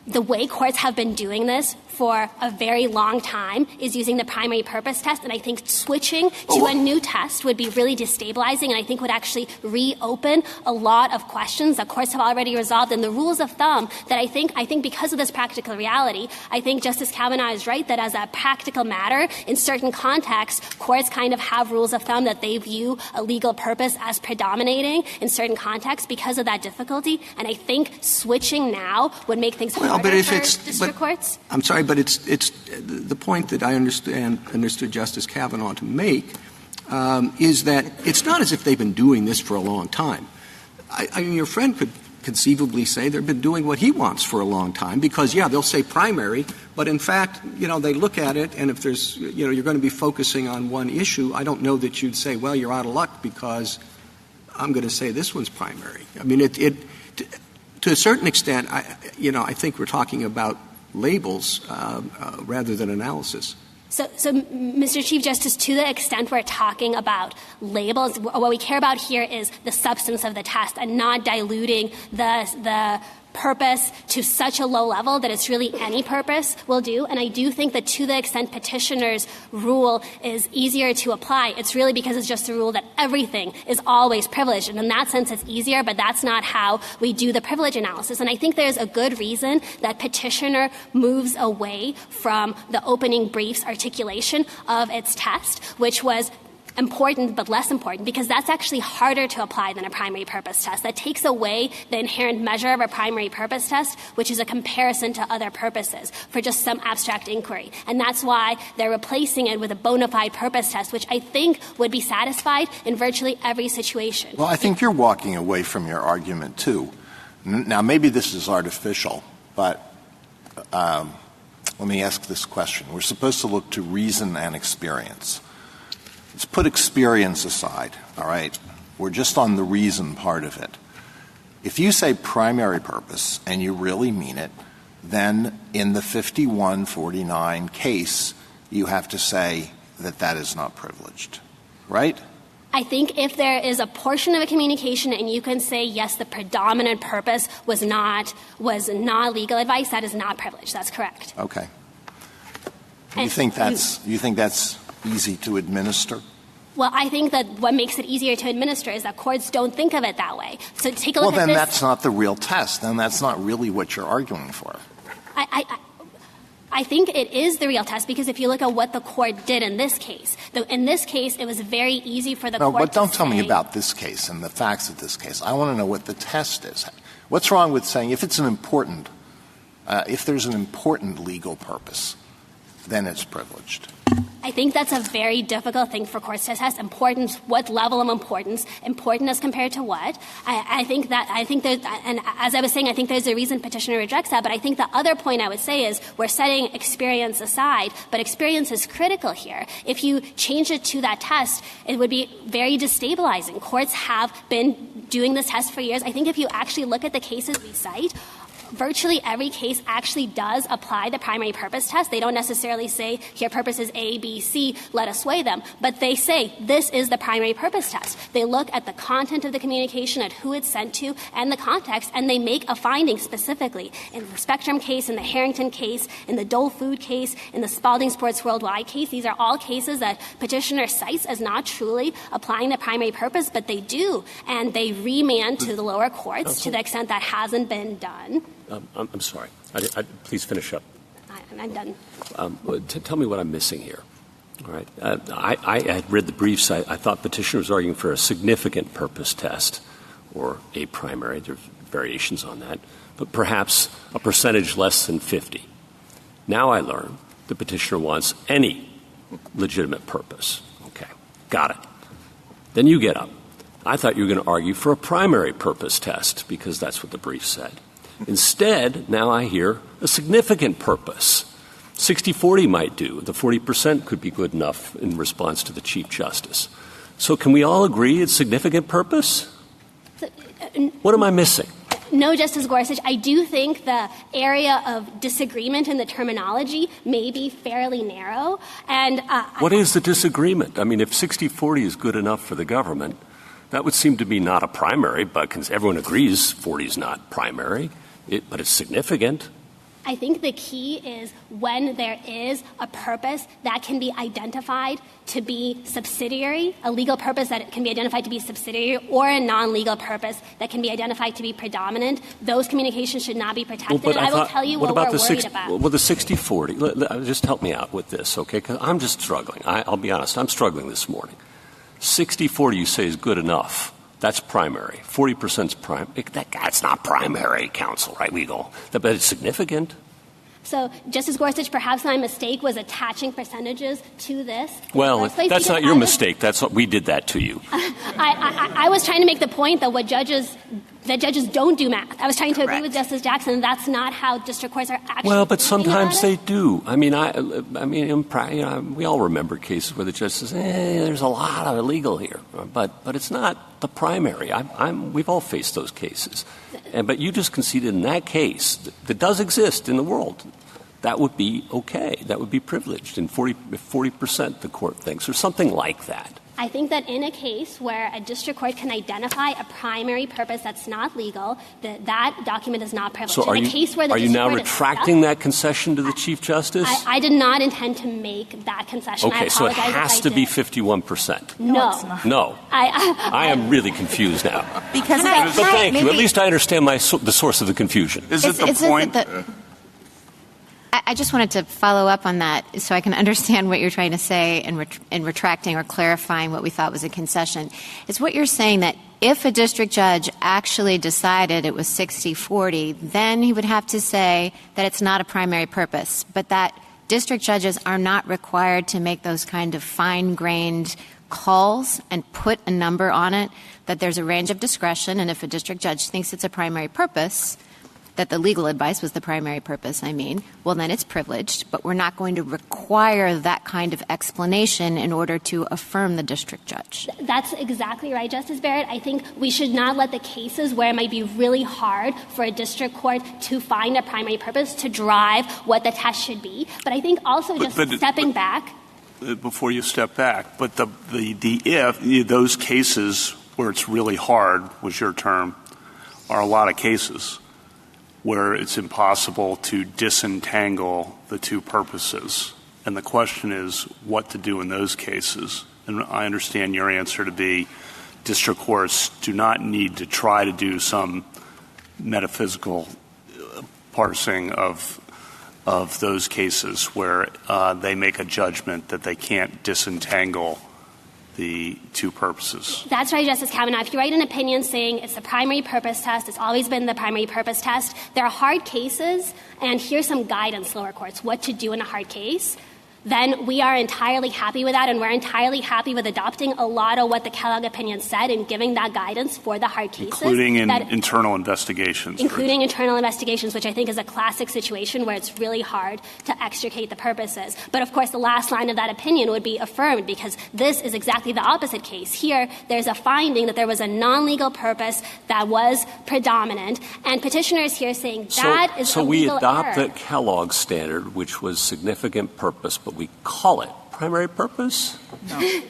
the way courts have been doing this for a very long time is using the primary purpose test, and I think switching to a new test would be really destabilizing, and I think would actually reopen a lot of questions that courts have already resolved. And the rules of thumb that I think because of this practical reality, I think Justice Kavanaugh is right that as a practical matter, in certain contexts, courts kind of have rules of thumb that they view a legal purpose as predominating in certain contexts because of that difficulty, and I think switching now would make things harder for district courts. I'm sorry, but it's the point that I understood Justice Kavanaugh to make is that it's not as if they've been doing this for a long time. Your friend conceivably say they've been doing what he wants for a long time because, they'll say primary, but in fact, they look at it, and if there's, you're going to be focusing on one issue, I don't know that you'd say, well, you're out of luck because I'm going to say this one's primary. I mean, to a certain extent, I think we're talking about labels rather than analysis. So, Mr. Chief Justice, to the extent we're talking about labels, what we care about here is the substance of the test and not diluting the purpose to such a low level that it's really any purpose will do. And I do think that to the extent petitioner's rule is easier to apply, it's really because it's just a rule that everything is always privileged. And in that sense, it's easier, but that's not how we do the privilege analysis. And I think there's a good reason that petitioner moves away from the opening brief's articulation of its test, which was important but less important, because that's actually harder to apply than a primary purpose test. That takes away the inherent measure of a primary purpose test, which is a comparison to other purposes for just some abstract inquiry. And that's why they're replacing it with a bona fide purpose test, which I think would be satisfied in virtually every situation. Well, I think you're walking away from your argument, too. Now, maybe this is artificial, but let me ask this question. We're supposed to look to reason and experience. Let's put experience aside, all right? We're just on the reason part of it. If you say primary purpose and you really mean it, then in the 5149 case, you have to say that that is not privileged, right? I think if there is a portion of a communication and you can say, yes, the predominant purpose was not legal advice, that is not privileged. That's correct. Okay. You think that's easy to administer? Well, I think that what makes it easier to administer is that courts don't think of it that way. So take a look at this. Well, then that's not the real test. Then that's not really what you're arguing for. I think it is the real test, because if you look at what the court did in this case, it was very easy for the court to say. No, but don't tell me about this case and the facts of this case. I want to know what the test is. What's wrong with saying if there's an important legal purpose, then it's privileged? I think that's a very difficult thing for courts to test. Importance, what level of importance? Important as compared to what? I think there's, and as I was saying, I think there's a reason petitioner rejects that. But I think the other point I would say is we're setting experience aside, but experience is critical here. If you change it to that test, it would be very destabilizing. Courts have been doing this test for years. I think if you actually look at the cases we cite, virtually every case actually does apply the primary purpose test. They don't necessarily say, here purpose is A, B, C, let us weigh them. But they say, this is the primary purpose test. They look at the content of the communication, at who it's sent to, and the context, and they make a finding specifically. In the Spectrum case, in the Harrington case, in the Dole Food case, in the Spalding Sports Worldwide case, these are all cases that petitioner cites as not truly applying the primary purpose, but they do. And they remand to the lower courts to the extent that hasn't been done. I'm sorry. Please finish up. I'm done. Tell me what I'm missing here. All right. I had read the briefs. I thought petitioner was arguing for a significant purpose test or a primary. There are variations on that. But perhaps a percentage less than 50. Now I learn the petitioner wants any legitimate purpose. Okay. Got it. Then you get up. I thought you were going to argue for a primary purpose test because that's what the brief said. Instead, now I hear a significant purpose. 60-40 might do. The 40% could be good enough in response to the Chief Justice. So can we all agree it's significant purpose? What am I missing? No, Justice Gorsuch. I do think the area of disagreement in the terminology may be fairly narrow. And what is the disagreement? I mean, if 60-40 is good enough for the government, that would seem to be not a primary, but everyone agrees 40 is not primary. But it's significant. I think the key is when there is a purpose that can be identified to be subsidiary, a legal purpose that can be identified to be subsidiary, or a non-legal purpose that can be identified to be predominant, those communications should not be protected. Well, and I will tell you what we're worried about. Well, the 60-40, just help me out with this, okay? Because I'm just struggling. I'll be honest, I'm struggling this morning. 60-40 you say is good enough. That's primary. 40% is primary. That's not primary, counsel, right? Legal. But it's significant. So, Justice Gorsuch, perhaps my mistake was attaching percentages to this. Well, that's not your mistake. That's what we did that to you. I was trying to make the point that judges don't do math. I was trying to agree with Justice Jackson. That's not how district courts are actually. Well, but sometimes they do. I mean, we all remember cases where the judge says, "There's a lot of illegal here," but it's not the primary. We've all faced those cases, but you just conceded in that case that does exist in the world. That would be okay. That would be privileged in 40% the court thinks, or something like that. I think that in a case where a district court can identify a primary purpose that's not legal, that document is not privileged. So are you now retracting that concession to the Chief Justice? I did not intend to make that concession. Okay, so it has to be 51%. No. It's not. No. I am really confused now. Because but thank you. At least I understand the source of the confusion. Is it the point? I just wanted to follow up on that so I can understand what you're trying to say in retracting or clarifying what we thought was a concession. Is what you're saying that if a district judge actually decided it was 60-40, then he would have to say that it's not a primary purpose, but that district judges are not required to make those kind of fine-grained calls and put a number on it, that there's a range of discretion, and if a district judge thinks it's a primary purpose, that the legal advice was the primary purpose, well, then it's privileged, but we're not going to require that kind of explanation in order to affirm the district judge. That's exactly right, Justice Barrett. I think we should not let the cases where it might be really hard for a district court to find a primary purpose to drive what the test should be. But I think also stepping back. Before you step back, but those cases where it's really hard, was your term, are a lot of cases where it's impossible to disentangle the two purposes. And the question is what to do in those cases. And I understand your answer to be district courts do not need to try to do some metaphysical parsing of those cases where they make a judgment that they can't disentangle the two purposes. That's right, Justice Kavanaugh. If you write an opinion saying it's the primary purpose test, it's always been the primary purpose test, there are hard cases, and here's some guidance, lower courts, what to do in a hard case, then we are entirely happy with that, and we're entirely happy with adopting a lot of what the Kellogg opinion said and giving that guidance for the hard cases. Including internal investigations. Including internal investigations, which I think is a classic situation where it's really hard to extricate the purposes. But, of course, the last line of that opinion would be affirmed because this is exactly the opposite case. Here, there's a finding that there was a non-legal purpose that was predominant, and petitioners here saying that is a legal error. So we adopt the Kellogg standard, which was significant purpose, but we call it primary purpose? No.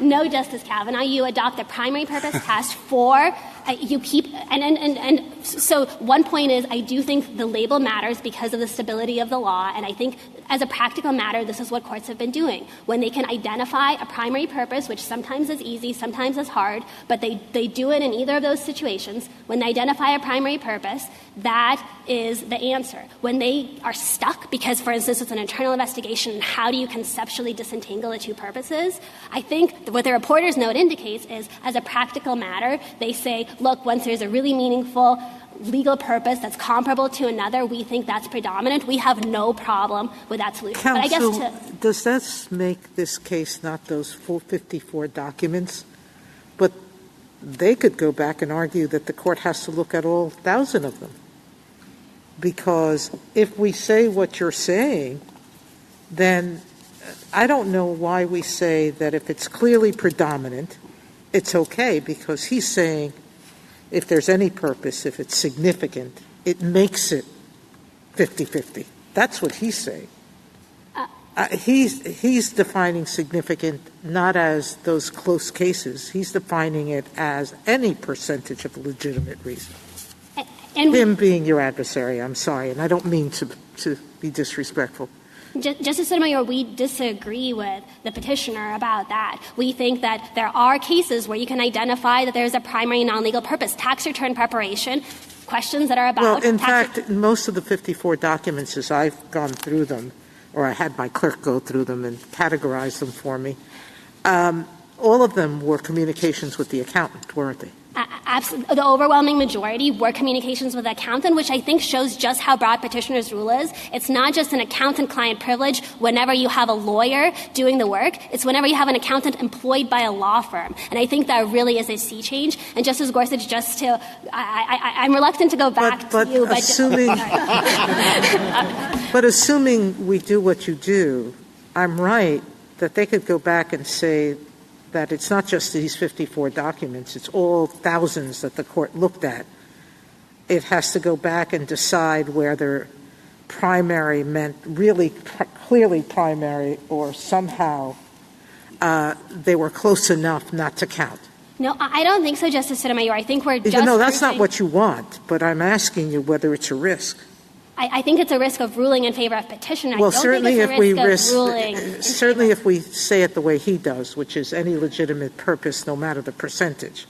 No, Justice Kavanaugh. You adopt the primary purpose test for you keep and so one point is I do think the label matters because of the stability of the law, and I think as a practical matter this is what courts have been doing. When they can identify a primary purpose, which sometimes is easy, sometimes is hard, but they do it in either of those situations. When they identify a primary purpose, that is the answer. When they are stuck because, for instance, it's an internal investigation and how do you conceptually disentangle the two purposes, I think what the reporter's note indicates is as a practical matter, they say, look, once there's a really meaningful legal purpose that's comparable to another, we think that's predominant. We have no problem with that solution. Counsel, but I guess does that make this case not those 454 documents? But they could go back and argue that the court has to look at all 1,000 of them. Because if we say what you're saying, then I don't know why we say that if it's clearly predominant, it's okay, because he's saying if there's any purpose, if it's significant, it makes it 50-50. That's what he's saying. He's defining significant not as those close cases. He's defining it as any percentage of legitimate reason. And him being your adversary, I'm sorry, and I don't mean to be disrespectful. Justice Sotomayor, we disagree with the petitioner about that. We think that there are cases where you can identify that there's a primary non-legal purpose. Tax return preparation, questions that are about... Well, in fact, most of the 54 documents, as I've gone through them, or I had my clerk go through them and categorize them for me, all of them were communications with the accountant, weren't they? the overwhelming majority were communications with the accountant, which I think shows just how broad petitioner's rule is. It's not just an accountant-client privilege whenever you have a lawyer doing the work. It's whenever you have an accountant employed by a law firm. And I think that really is a sea change. And Justice Gorsuch, I'm reluctant to go back to you. But assuming we do what you do, I'm right that they could go back and say that it's not just these 54 documents, it's all thousands that the court looked at. It has to go back and decide whether primary meant really clearly primary or somehow they were close enough not to count. No, I don't think so, Justice Sotomayor. I think we're just... No, that's not what you want, but I'm asking you whether it's a risk. I think it's a risk of ruling in favor of petitioner. Well, I don't certainly think it's a risk of ruling. Certainly if we say it the way he does, which is any legitimate purpose, no matter the percentage.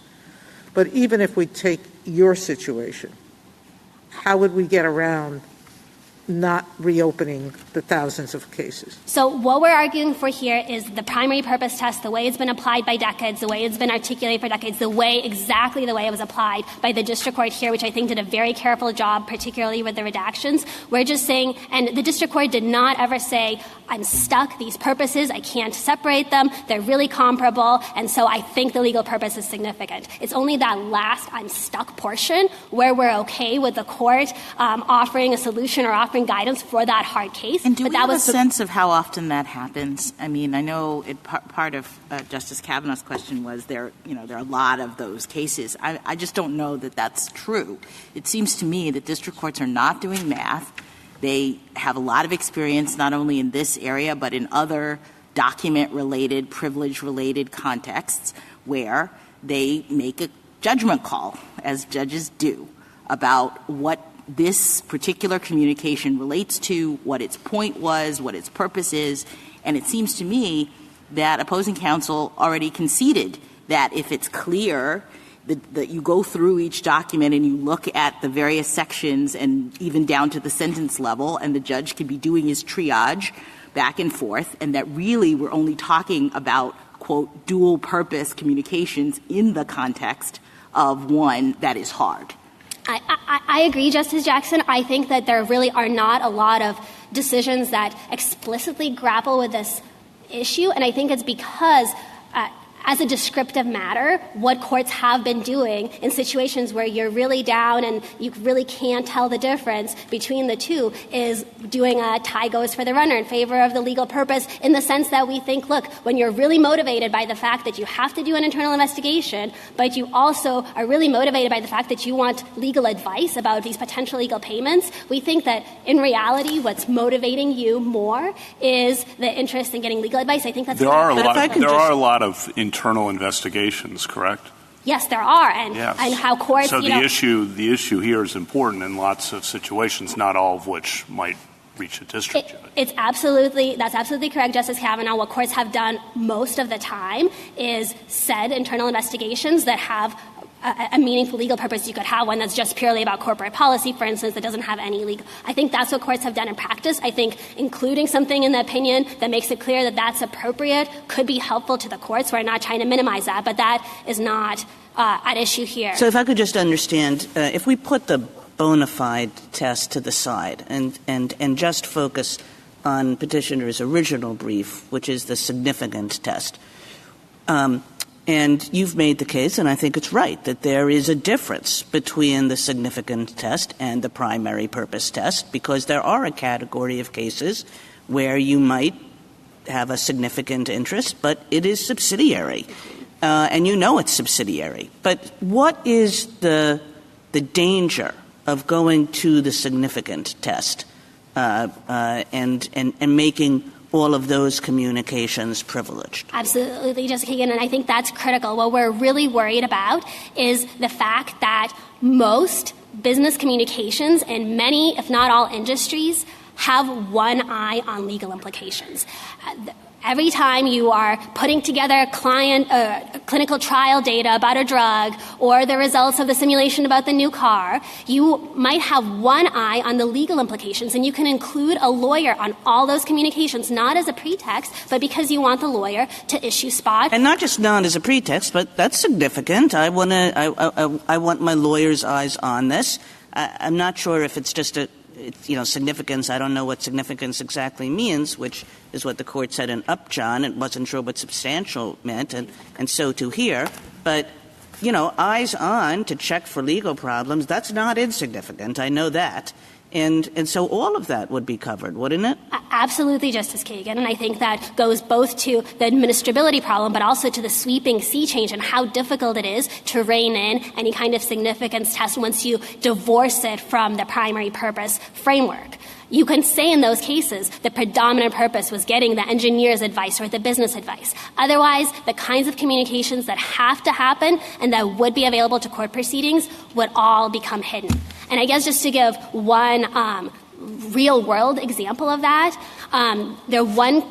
But even if we take your situation, how would we get around not reopening the thousands of cases? So what we're arguing for here is the primary purpose test, the way it's been applied by decades, the way it's been articulated for decades, exactly the way it was applied by the district court here, which I think did a very careful job, particularly with the redactions. We're just saying, and the district court did not ever say, I'm stuck, these purposes, I can't separate them, they're really comparable, and so I think the legal purpose is significant. It's only that last I'm stuck portion where we're okay with the court offering a solution or offering guidance for that hard case. And do we have a sense of how often that happens? I mean, I know part of Justice Kavanaugh's question was there are a lot of those cases. I just don't know that that's true. It seems to me that district courts are not doing math. They have a lot of experience not only in this area but in other document-related, privilege-related contexts where they make a judgment call, as judges do, about what this particular communication relates to, what its point was, what its purpose is. And it seems to me that opposing counsel already conceded that if it's clear that you go through each document and you look at the various sections and even down to the sentence level, and the judge could be doing his triage back and forth, and that really we're only talking about, quote, dual-purpose communications in the context of one that is hard. I agree, Justice Jackson. I think that there really are not a lot of decisions that explicitly grapple with this issue, and I think it's because as a descriptive matter, what courts have been doing in situations where you're really down and you really can't tell the difference between the two is doing a tie goes for the runner in favor of the legal purpose, in the sense that we think, look, when you're really motivated by the fact that you have to do an internal investigation, but you also are really motivated by the fact that you want legal advice about these potential legal payments, we think that in reality what's motivating you more is the interest in getting legal advice. I think that's... There are a lot of internal investigations, correct? Yes, there are, and how courts... So the issue here is important in lots of situations, not all of which might reach a district judge. That's absolutely correct, Justice Kavanaugh. What courts have done most of the time is said internal investigations that have a meaningful legal purpose. You could have one that's just purely about corporate policy, for instance, that doesn't have any legal. I think that's what courts have done in practice. I think including something in the opinion that makes it clear that that's appropriate could be helpful to the courts. We're not trying to minimize that, but that is not at issue here. So if I could just understand, if we put the bona fide test to the side and just focus on petitioner's original brief, which is the significant test, and you've made the case, and I think it's right, that there is a difference between the significant test and the primary purpose test, because there are a category of cases where you might have a significant interest, but it is subsidiary, and you know it's subsidiary. But what is the danger of going to the significant test and making all of those communications privileged? Absolutely, Justice Kagan, and I think that's critical. What we're really worried about is the fact that most business communications in many, if not all industries, have one eye on legal implications. Every time you are putting together clinical trial data about a drug or the results of the simulation about the new car, you might have one eye on the legal implications, and you can include a lawyer on all those communications, not as a pretext, but because you want the lawyer to issue spot. And not just not as a pretext, but that's significant. I want my lawyer's eyes on this. I'm not sure if it's just significance. I don't know what significance exactly means, which is what the court said in Upjohn. It wasn't sure what substantial meant, and so to here. But, eyes on to check for legal problems, that's not insignificant. I know that. And so all of that would be covered, wouldn't it? Absolutely, Justice Kagan. And I think that goes both to the administrability problem, but also to the sweeping sea change and how difficult it is to rein in any kind of significance test once you divorce it from the primary purpose framework. You can say in those cases the predominant purpose was getting the engineer's advice or the business advice. Otherwise, the kinds of communications that have to happen and that would be available to court proceedings would all become hidden. And I guess just to give one real-world example of that, one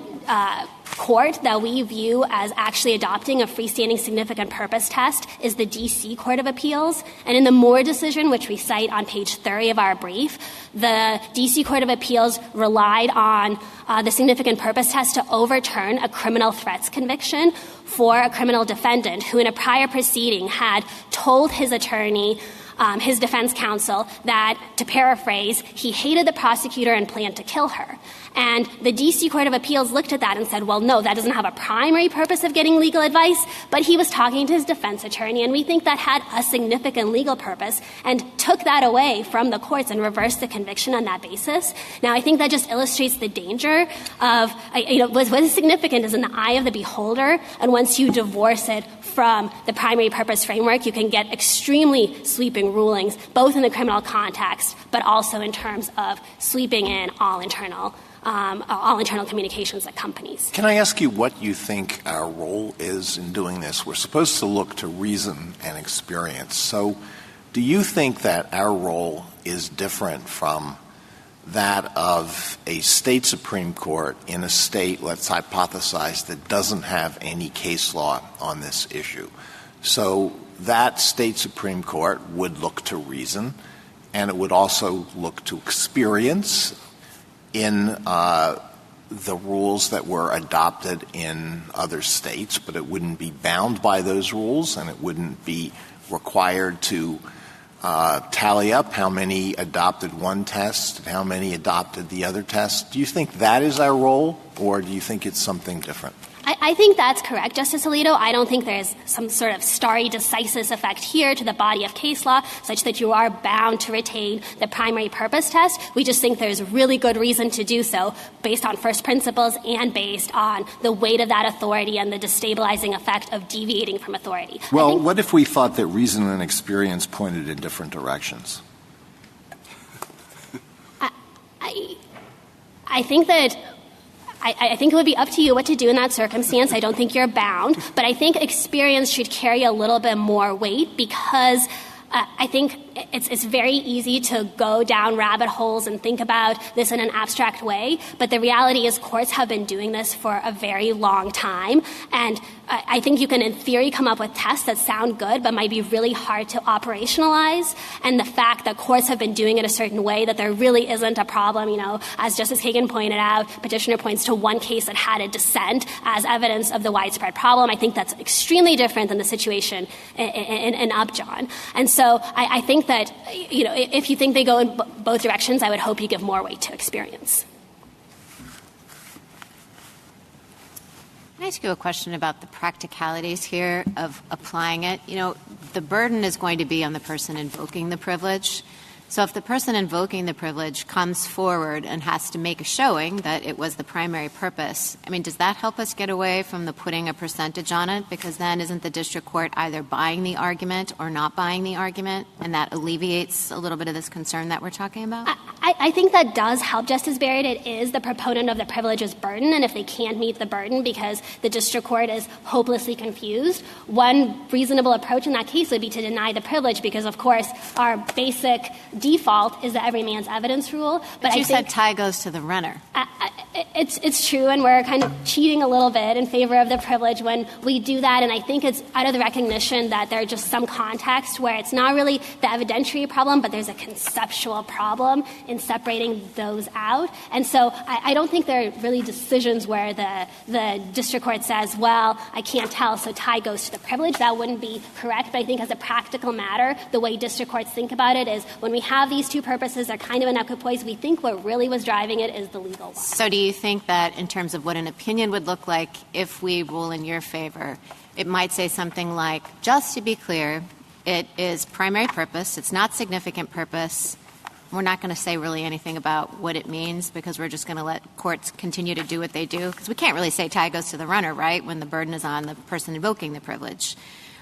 court that we view as actually adopting a freestanding significant purpose test is the D.C. Court of Appeals. And in the Moore decision, which we cite on page 30 of our brief, the D.C. Court of Appeals relied on the significant purpose test to overturn a criminal threats conviction for a criminal defendant who in a prior proceeding had told his attorney, his defense counsel, that, to paraphrase, he hated the prosecutor and planned to kill her. And the D.C. Court of Appeals looked at that and said, well, no, that doesn't have a primary purpose of getting legal advice, but he was talking to his defense attorney, and we think that had a significant legal purpose, and took that away from the courts and reversed the conviction on that basis. Now, I think that just illustrates the danger of, what is significant is in the eye of the beholder, and once you divorce it from the primary purpose framework, you can get extremely sweeping rulings, both in the criminal context, but also in terms of sweeping in all internal communications at companies. Can I ask you what you think our role is in doing this? We're supposed to look to reason and experience. So do you think that our role is different from that of a state Supreme Court in a state, let's hypothesize, that doesn't have any case law on this issue? So that state Supreme Court would look to reason, and it would also look to experience in the rules that were adopted in other states, but it wouldn't be bound by those rules, and it wouldn't be required to tally up how many adopted one test and how many adopted the other test. Do you think that is our role, or do you think it's something different? I think that's correct, Justice Alito. I don't think there's some sort of stare decisis effect here to the body of case law such that you are bound to retain the primary purpose test. We just think there's really good reason to do so based on first principles and based on the weight of that authority and the destabilizing effect of deviating from authority. Well, what if we thought that reason and experience pointed in different directions? I think that I think it would be up to you what to do in that circumstance. I don't think you're bound. But I think experience should carry a little bit more weight because I think it's very easy to go down rabbit holes and think about this in an abstract way. But the reality is courts have been doing this for a very long time. And I think you can, in theory, come up with tests that sound good but might be really hard to operationalize. And the fact that courts have been doing it a certain way, that there really isn't a problem, as Justice Kagan pointed out, petitioner points to one case that had a dissent as evidence of the widespread problem. I think that's extremely different than the situation in Upjohn. And so I think that, if you think they go in both directions, I would hope you give more weight to experience. Can I ask you a question about the practicalities here of applying it? The burden is going to be on the person invoking the privilege. So if the person invoking the privilege comes forward and has to make a showing that it was the primary purpose, does that help us get away from the putting a percentage on it? Because then isn't the district court either buying the argument or not buying the argument? And that alleviates a little bit of this concern that we're talking about? I think that does help Justice Barrett. It is the proponent of the privilege's burden, and if they can't meet the burden because the district court is hopelessly confused, one reasonable approach in that case would be to deny the privilege because, of course, our basic default is the every man's evidence rule. But you said tie goes to the runner. It's true, and we're kind of cheating a little bit in favor of the privilege when we do that, and I think it's out of the recognition that there are just some contexts where it's not really the evidentiary problem, but there's a conceptual problem in separating those out. And so I don't think there are really decisions where the district court says, well, I can't tell, so tie goes to the privilege. That wouldn't be correct. But I think as a practical matter, the way district courts think about it is when we have these two purposes, they're kind of in equipoise. We think what really was driving it is the legal one. So do you think that in terms of what an opinion would look like if we rule in your favor, it might say something like, just to be clear, it is primary purpose, it's not significant purpose. We're not going to say really anything about what it means because we're just going to let courts continue to do what they do. Because we can't really say tie goes to the runner, right, when the burden is on the person invoking the privilege.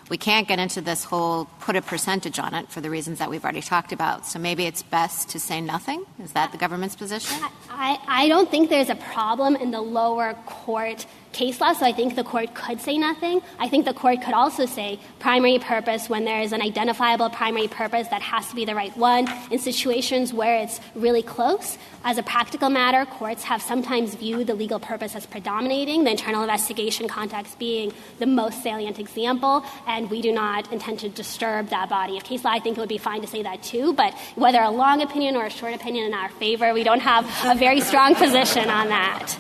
We can't get into this whole put a percentage on it for the reasons that we've already talked about. So maybe it's best to say nothing? Is that the government's position? I don't think there's a problem in the lower court case law, so I think the court could say nothing. I think the court could also say primary purpose when there is an identifiable primary purpose that has to be the right one. In situations where it's really close, as a practical matter, courts have sometimes viewed the legal purpose as predominating, the internal investigation context being the most salient example, and we do not intend to disturb that body of case law. I think it would be fine to say that too, but whether a long opinion or a short opinion in our favor, we don't have a very strong position on that.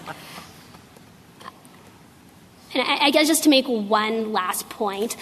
And I guess just to make one last point,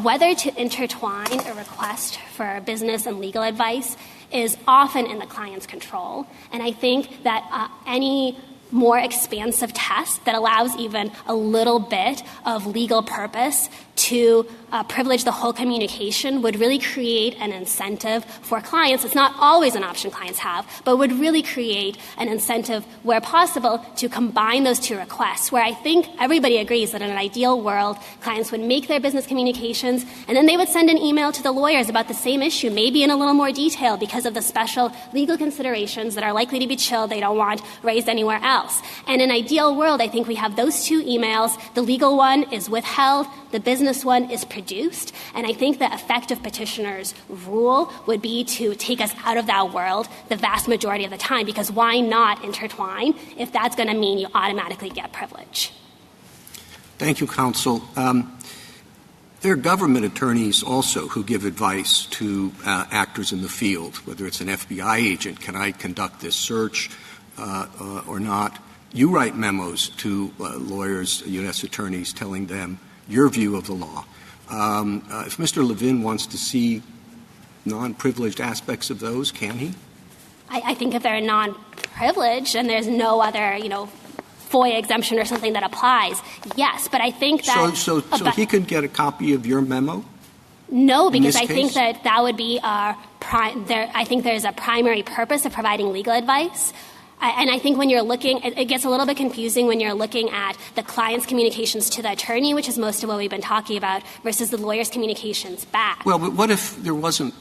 whether to intertwine a request for business and legal advice is often in the client's control. And I think that any more expansive test that allows even a little bit of legal purpose to privilege the whole communication would really create an incentive for clients. It's not always an option clients have, but would really create an incentive where possible to combine those two requests, where I think everybody agrees that in an ideal world, clients would make their business communications and then they would send an email to the lawyers about the same issue, maybe in a little more detail because of the special legal considerations that are likely to be chilled they don't want raised anywhere else. And in an ideal world, I think we have those two emails. The legal one is withheld. The business one is produced. And I think the effect of petitioner's rule would be to take us out of that world the vast majority of the time, because why not intertwine if that's going to mean you automatically get privilege? Thank you, counsel. There are government attorneys also who give advice to actors in the field, whether it's an FBI agent, can I conduct this search or not? You write memos to lawyers, U.S. attorneys, telling them your view of the law. If Mr. Levin wants to see non-privileged aspects of those, can he? I think if they're non-privileged and there's no other, FOIA exemption or something that applies, yes. But I think that... So he could get a copy of your memo? No, because I think that would be I think there's a primary purpose of providing legal advice. And I think when you're looking, it gets a little bit confusing when you're looking at the client's communications to the attorney, which is most of what we've been talking about, versus the lawyer's communications back. Well, but what if there wasn't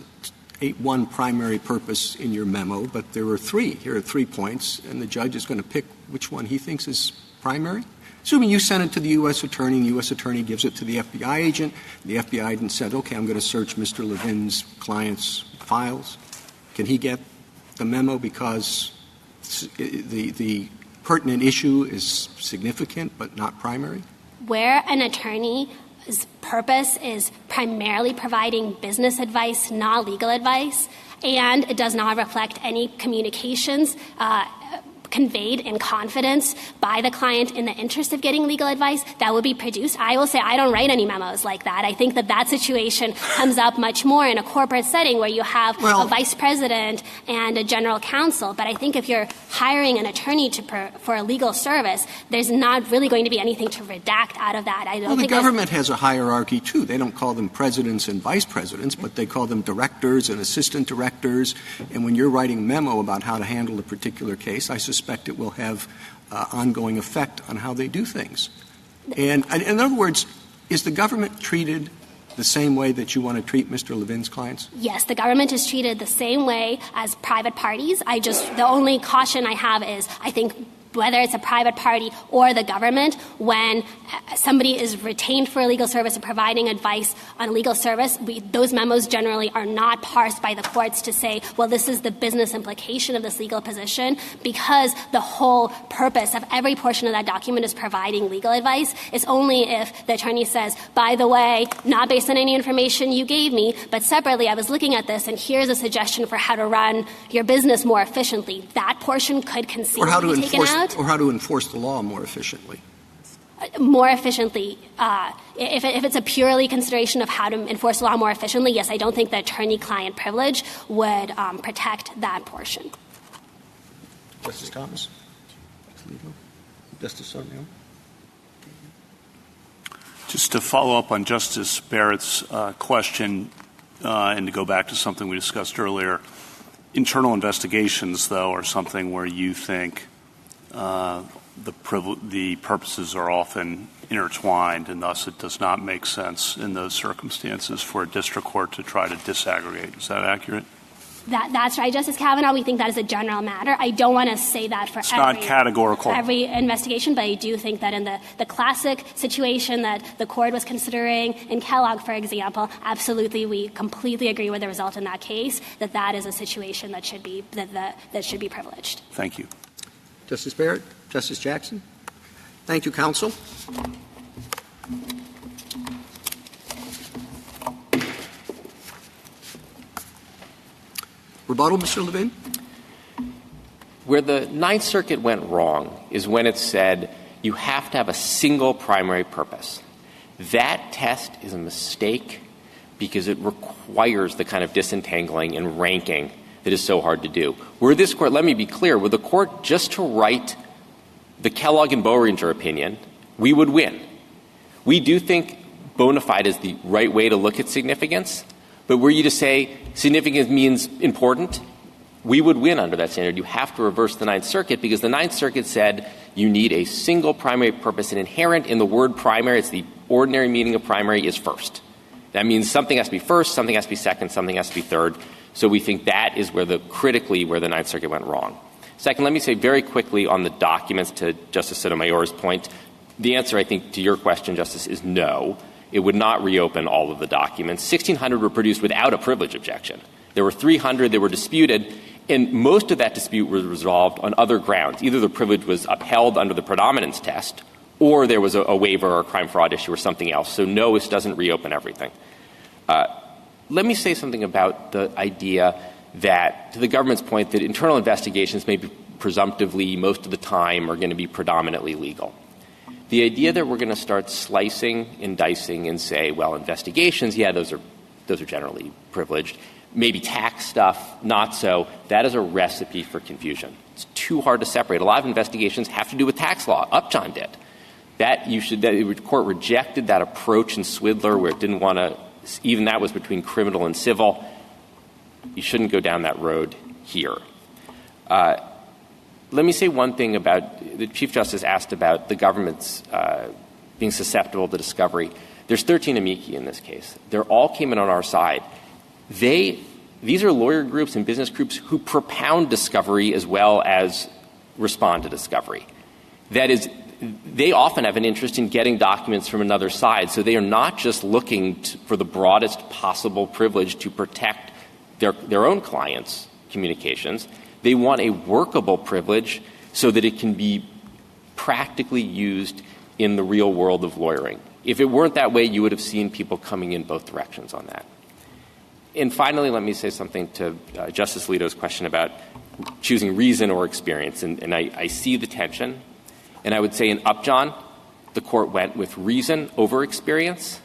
one primary purpose in your memo, but there were three? Here are 3 points, and the judge is going to pick which one he thinks is primary? Assuming you send it to the U.S. attorney, and the U.S. attorney gives it to the FBI agent, the FBI agent said, okay, I'm going to search Mr. Levin's client's files. Can he get the memo because the pertinent issue is significant but not primary? Where an attorney's purpose is primarily providing business advice, not legal advice, and it does not reflect any communications conveyed in confidence by the client in the interest of getting legal advice, that would be produced. I will say I don't write any memos like that. I think that situation comes up much more in a corporate setting where you have a vice president and a general counsel. But I think if you're hiring an attorney for a legal service, there's not really going to be anything to redact out of that. The government has a hierarchy, too. They don't call them presidents and vice presidents, but they call them directors and assistant directors. And when you're writing a memo about how to handle a particular case, I suspect it will have ongoing effect on how they do things. And in other words, is the government treated the same way that you want to treat Mr. Levin's clients? Yes, the government is treated the same way as private parties. The only caution I have is I think whether it's a private party or the government, when somebody is retained for a legal service or providing advice on a legal service, those memos generally are not parsed by the courts to say, well, this is the business implication of this legal position, because the whole purpose of every portion of that document is providing legal advice. It's only if the attorney says, by the way, not based on any information you gave me, but separately, I was looking at this, and here's a suggestion for how to run your business more efficiently. That portion could conceivably be taken out. Or how to enforce the law more efficiently. More efficiently. If it's a purely consideration of how to enforce the law more efficiently, yes, I don't think that attorney-client privilege would protect that portion. Justice Thomas? Justice Sotomayor? Just to follow up on Justice Barrett's question and to go back to something we discussed earlier, internal investigations, though, are something where you think the purposes are often intertwined, and thus it does not make sense in those circumstances for a district court to try to disaggregate. Is that accurate? That's right, Justice Kavanaugh. We think that is a general matter. I don't want to say that for not categorical. Every investigation, but I do think that in the classic situation that the court was considering in Kellogg, for example, absolutely we completely agree with the result in that case, that is a situation that should be privileged. Thank you. Justice Barrett? Justice Jackson? Thank you, counsel. Rebuttal, Mr. Levin? Where the Ninth Circuit went wrong is when it said you have to have a single primary purpose. That test is a mistake because it requires the kind of disentangling and ranking that is so hard to do. Were this court, let me be clear, were the court just to write the Kellogg and Boehringer opinion, we would win. We do think bona fide is the right way to look at significance, but were you to say significance means important, we would win under that standard. You have to reverse the Ninth Circuit because the Ninth Circuit said you need a single primary purpose, and inherent in the word primary, it's the ordinary meaning of primary, is first. That means something has to be first, something has to be second, something has to be third. So we think that is where the Ninth Circuit went wrong. Second, let me say very quickly on the documents to Justice Sotomayor's point. The answer, I think, to your question, Justice, is no. It would not reopen all of the documents. 1,600 were produced without a privilege objection. There were 300 that were disputed, and most of that dispute was resolved on other grounds. Either the privilege was upheld under the predominance test, or there was a waiver or a crime fraud issue or something else. So no, this doesn't reopen everything. Let me say something about the idea that, to the government's point, that internal investigations may be presumptively, most of the time, are going to be predominantly legal. The idea that we're going to start slicing and dicing and say, well, investigations, yeah, those are generally privileged. Maybe tax stuff, not so. That is a recipe for confusion. It's too hard to separate. A lot of investigations have to do with tax law. Upjohn did. The court rejected that approach in Swidler where it didn't want to, even that was between criminal and civil. You shouldn't go down that road here. Let me say one thing about the Chief Justice asked about the government's being susceptible to discovery. There's 13 amici in this case. They all came in on our side. These are lawyer groups and business groups who propound discovery as well as respond to discovery. That is, they often have an interest in getting documents from another side, so they are not just looking for the broadest possible privilege to protect their own clients' communications. They want a workable privilege so that it can be practically used in the real world of lawyering. If it weren't that way, you would have seen people coming in both directions on that. And finally, let me say something to Justice Alito's question about choosing reason or experience. And I see the tension. And I would say in Upjohn, the court went with reason over experience.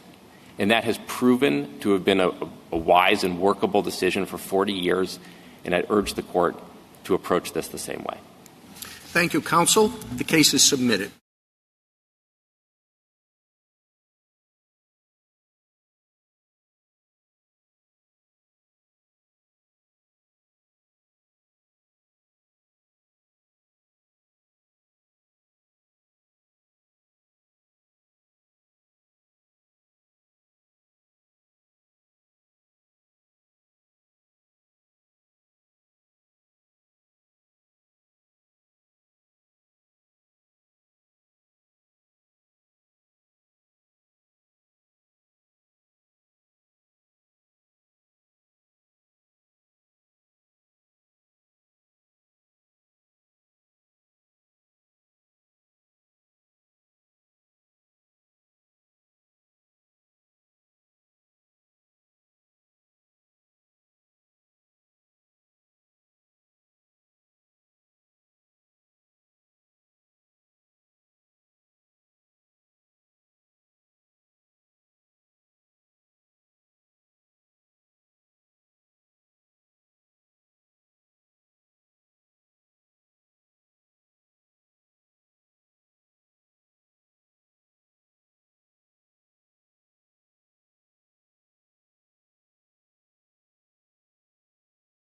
And that has proven to have been a wise and workable decision for 40 years. And I'd urge the court to approach this the same way. Thank you, counsel. The case is submitted.